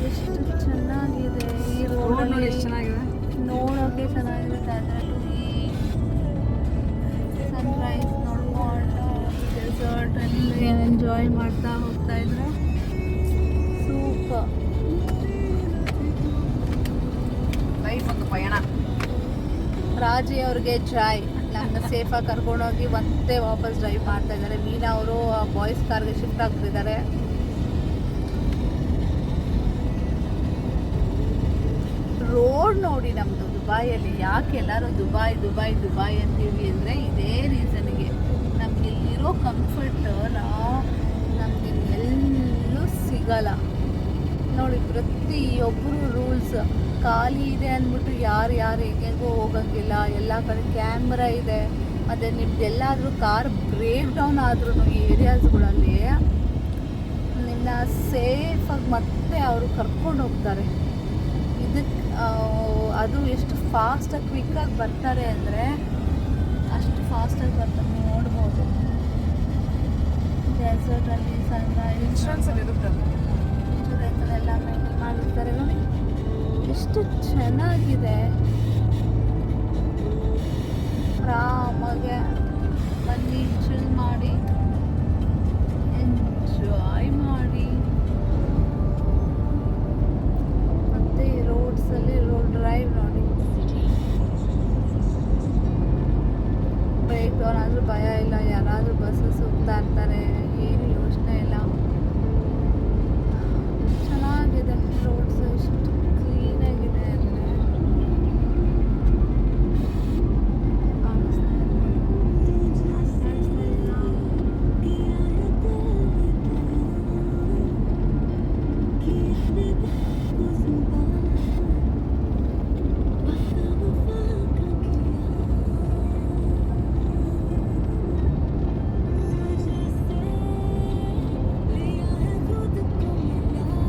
ಎಷ್ಟು ಚೆನ್ನಾಗಿದೆ ಈ ರೋಡ್ ನೋಡಿ ರೋಡ್. ಎಷ್ಟು ಚೆನ್ನಾಗಿದೆ. ನೋಡೋಕೆ ಚೆನ್ನಾಗಿರುತ್ತೆ. ಸನ್ರೈಸ್ ನೋಡ್ಕೊಂಡು ಡೆಸರ್ಟ್ ಅಲ್ಲಿ ಎಂಜಾಯ್ ಮಾಡ್ತಾ ಹೋಗ್ತಾ ಇದ್ರೆ ಸೂಪರ್. ಲೈಫ್ ಒಂದು ಪಯಣ. ರಾಜಿ ಅವ್ರಿಗೆ ಜೈ. ನಮ್ಮನ್ನ ಸೇಫಾಗಿ ಕರ್ಕೊಂಡೋಗಿ ಮತ್ತೆ ವಾಪಸ್ ಡ್ರೈವ್ ಮಾಡ್ತಾ ಇದ್ದಾರೆ. ಮೀನಾ ಅವರು ಬಾಯ್ಸ್ ಕಾರ್ಗೆ ಶಿಫ್ಟ್ ಆಗ್ತಿದ್ದಾರೆ. ರೋಡ್ ನೋಡಿ ನಮ್ಮದು ದುಬೈಯಲ್ಲಿ. ಯಾಕೆ ಎಲ್ಲರೂ ದುಬೈ ದುಬೈ ದುಬೈ ಅಂತೀವಿ ಅಂದರೆ ಇದೇ ರೀಸನ್ಗೆ. ನಮ್ಗೆ ಇಲ್ಲಿರೋ ಕಂಫರ್ಟ್ ನಮಗೆ ಎಲ್ಲೂ ಸಿಗಲ್ಲ ನೋಡಿ. ಪ್ರತಿಯೊಬ್ಬರು ರೂಲ್ಸ್. ಖಾಲಿ ಇದೆ ಅಂದ್ಬಿಟ್ಟು ಯಾರು ಹೆಂಗೆಂಗೋ ಹೋಗಂಗಿಲ್ಲ. ಎಲ್ಲ ಕಡೆ ಕ್ಯಾಮ್ರಾ ಇದೆ. ಮತ್ತು ನಿಮ್ದೆಲ್ಲಾದರೂ ಕಾರ್ ಬ್ರೇಕ್ ಡೌನ್ ಆದ್ರೂ ಈ ಏರಿಯಾಸ್ಗಳಲ್ಲಿ ನಿಮ್ಮನ್ನ ಸೇಫಾಗಿ ಮತ್ತೆ ಅವರು ಕರ್ಕೊಂಡು ಹೋಗ್ತಾರೆ. ಇದಕ್ಕೆ ಅದು ಎಷ್ಟು ಫಾಸ್ಟಾಗಿ ಕ್ವಿಕ್ಕಾಗಿ ಬರ್ತಾರೆ ಅಂದರೆ ಅಷ್ಟು ಫಾಸ್ಟಾಗಿ ಬರ್ತಾರೆ. ನೀವು ನೋಡ್ಬೋದು ಡೆಸರ್ಟಲ್ಲಿ ಸನ್ರೈಸ್ ಇನ್ಶೂರೆನ್ಸ್ ಅಲ್ಲಿ ಇರುತ್ತೆ. ಇನ್ಶೂರೆನ್ಸಲ್ಲೆಲ್ಲ ಮೇಂಟೈನ್ ಮಾಡಿರ್ತಾರೆ ನೋಡಿ. ಎಷ್ಟು ಚೆನ್ನಾಗಿದೆ. ಆರಾಮಾಗೆ ಬನ್ನಿ ಚಿಲ್ ಮಾಡಿ ಎಂಜಾಯ್ ಮಾಡಿ. ಮತ್ತೆ ರೋಡ್ಸಲ್ಲಿ ರೋಡ್ ಡ್ರೈವ್ ನೋಡಿ. ಬ್ರೇಕ್ ಡೌನ್ ಆದರೂ ಭಯ ಇಲ್ಲ. ಯಾರಾದರೂ ಬಸ್ಸಸ್ ಹೋಗ್ತಾ ಇರ್ತಾರೆ. ಏನು ಯೋಚನೆ ಇಲ್ಲ. ಚೆನ್ನಾಗಿದೆ ರೋಡ್ಸ್. ಎಷ್ಟು ಕ್ಲೀನಾಗಿದೆ ಅಂದರೆ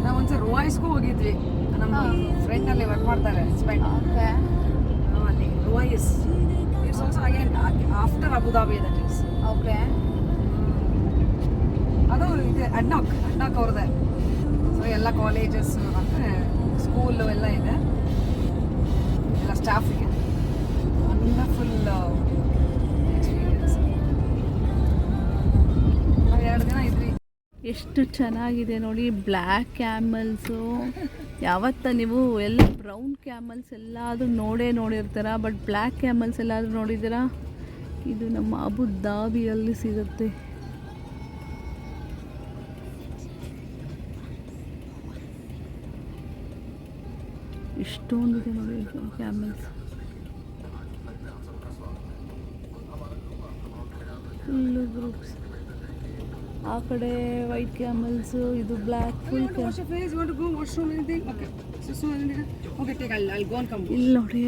ನಾವು ಒಂದ್ಸಲ ರುವಾಯ್ಸ್ಗೂ ಹೋಗಿದ್ವಿ. ನಮ್ಮ ಫ್ರೆಂಡ್ ಅಲ್ಲಿ ವರ್ಕ್ ಮಾಡ್ತಾರೆ ಹಸ್ಬೆಂಡ್. ಓಕೆ ಅಲ್ಲಿ Ruwais it's also again after Abu Dhabi that is. Okay ಅದು ಇದೆ ಅಡ್ನಾಕ್ ಅವ್ರದ್ದೇ. ಸೊ ಎಲ್ಲ ಕಾಲೇಜಸ್ ಮತ್ತು ಸ್ಕೂಲು ಎಲ್ಲ ಇದೆ. ಎಲ್ಲ ಸ್ಟಾಫಿಗೆ ವಂಡರ್ಫುಲ್ ಎಕ್ಸ್ಪೀರಿಯನ್ಸ್. ನಾವು 2 ದಿನ ಇದ್ವಿ. ಎಷ್ಟು ಚೆನ್ನಾಗಿದೆ ನೋಡಿ. ಬ್ಲ್ಯಾಕ್ ಕ್ಯಾಮಲ್ಸು. ಯಾವತ್ತ ನೀವು ಎಲ್ಲ ಬ್ರೌನ್ ಕ್ಯಾಮಲ್ಸ್ ಎಲ್ಲಾದರೂ ನೋಡಿರ್ತೀರ. ಬಟ್ ಬ್ಲ್ಯಾಕ್ ಕ್ಯಾಮಲ್ಸ್ ಎಲ್ಲಾದರೂ ನೋಡಿದ್ದೀರಾ? ಇದು ನಮ್ಮ ಅಬುದಾಬಿಯಲ್ಲಿ ಸಿಗುತ್ತೆ. ಇಷ್ಟೊಂದಿದೆ ನೋಡಿ ಕ್ಯಾಮಲ್ಸ್. Full groups. ಆ ಕಡೆ ವೈಟ್ ಕ್ಯಾಮಲ್ಸ್, ಇದು ಬ್ಲ್ಯಾಕ್ ಫುಲ್. ಇಲ್ಲಿ ನೋಡಿ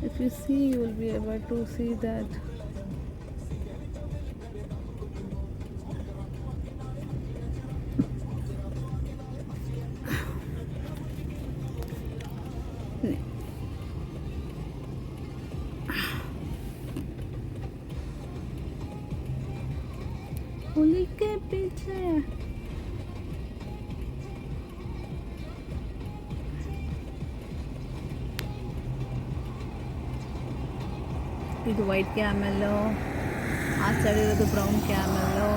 if you see you will be able to see that. ಹುಲಿಕೆ ಪೀಚೆ ಇದು ವೈಟ್ ಕ್ಯಾಮೆಲ್ಲು, ಆ ಸೈಡ್ ಇರೋದು ಬ್ರೌನ್ ಕ್ಯಾಮೆಲ್ಲು.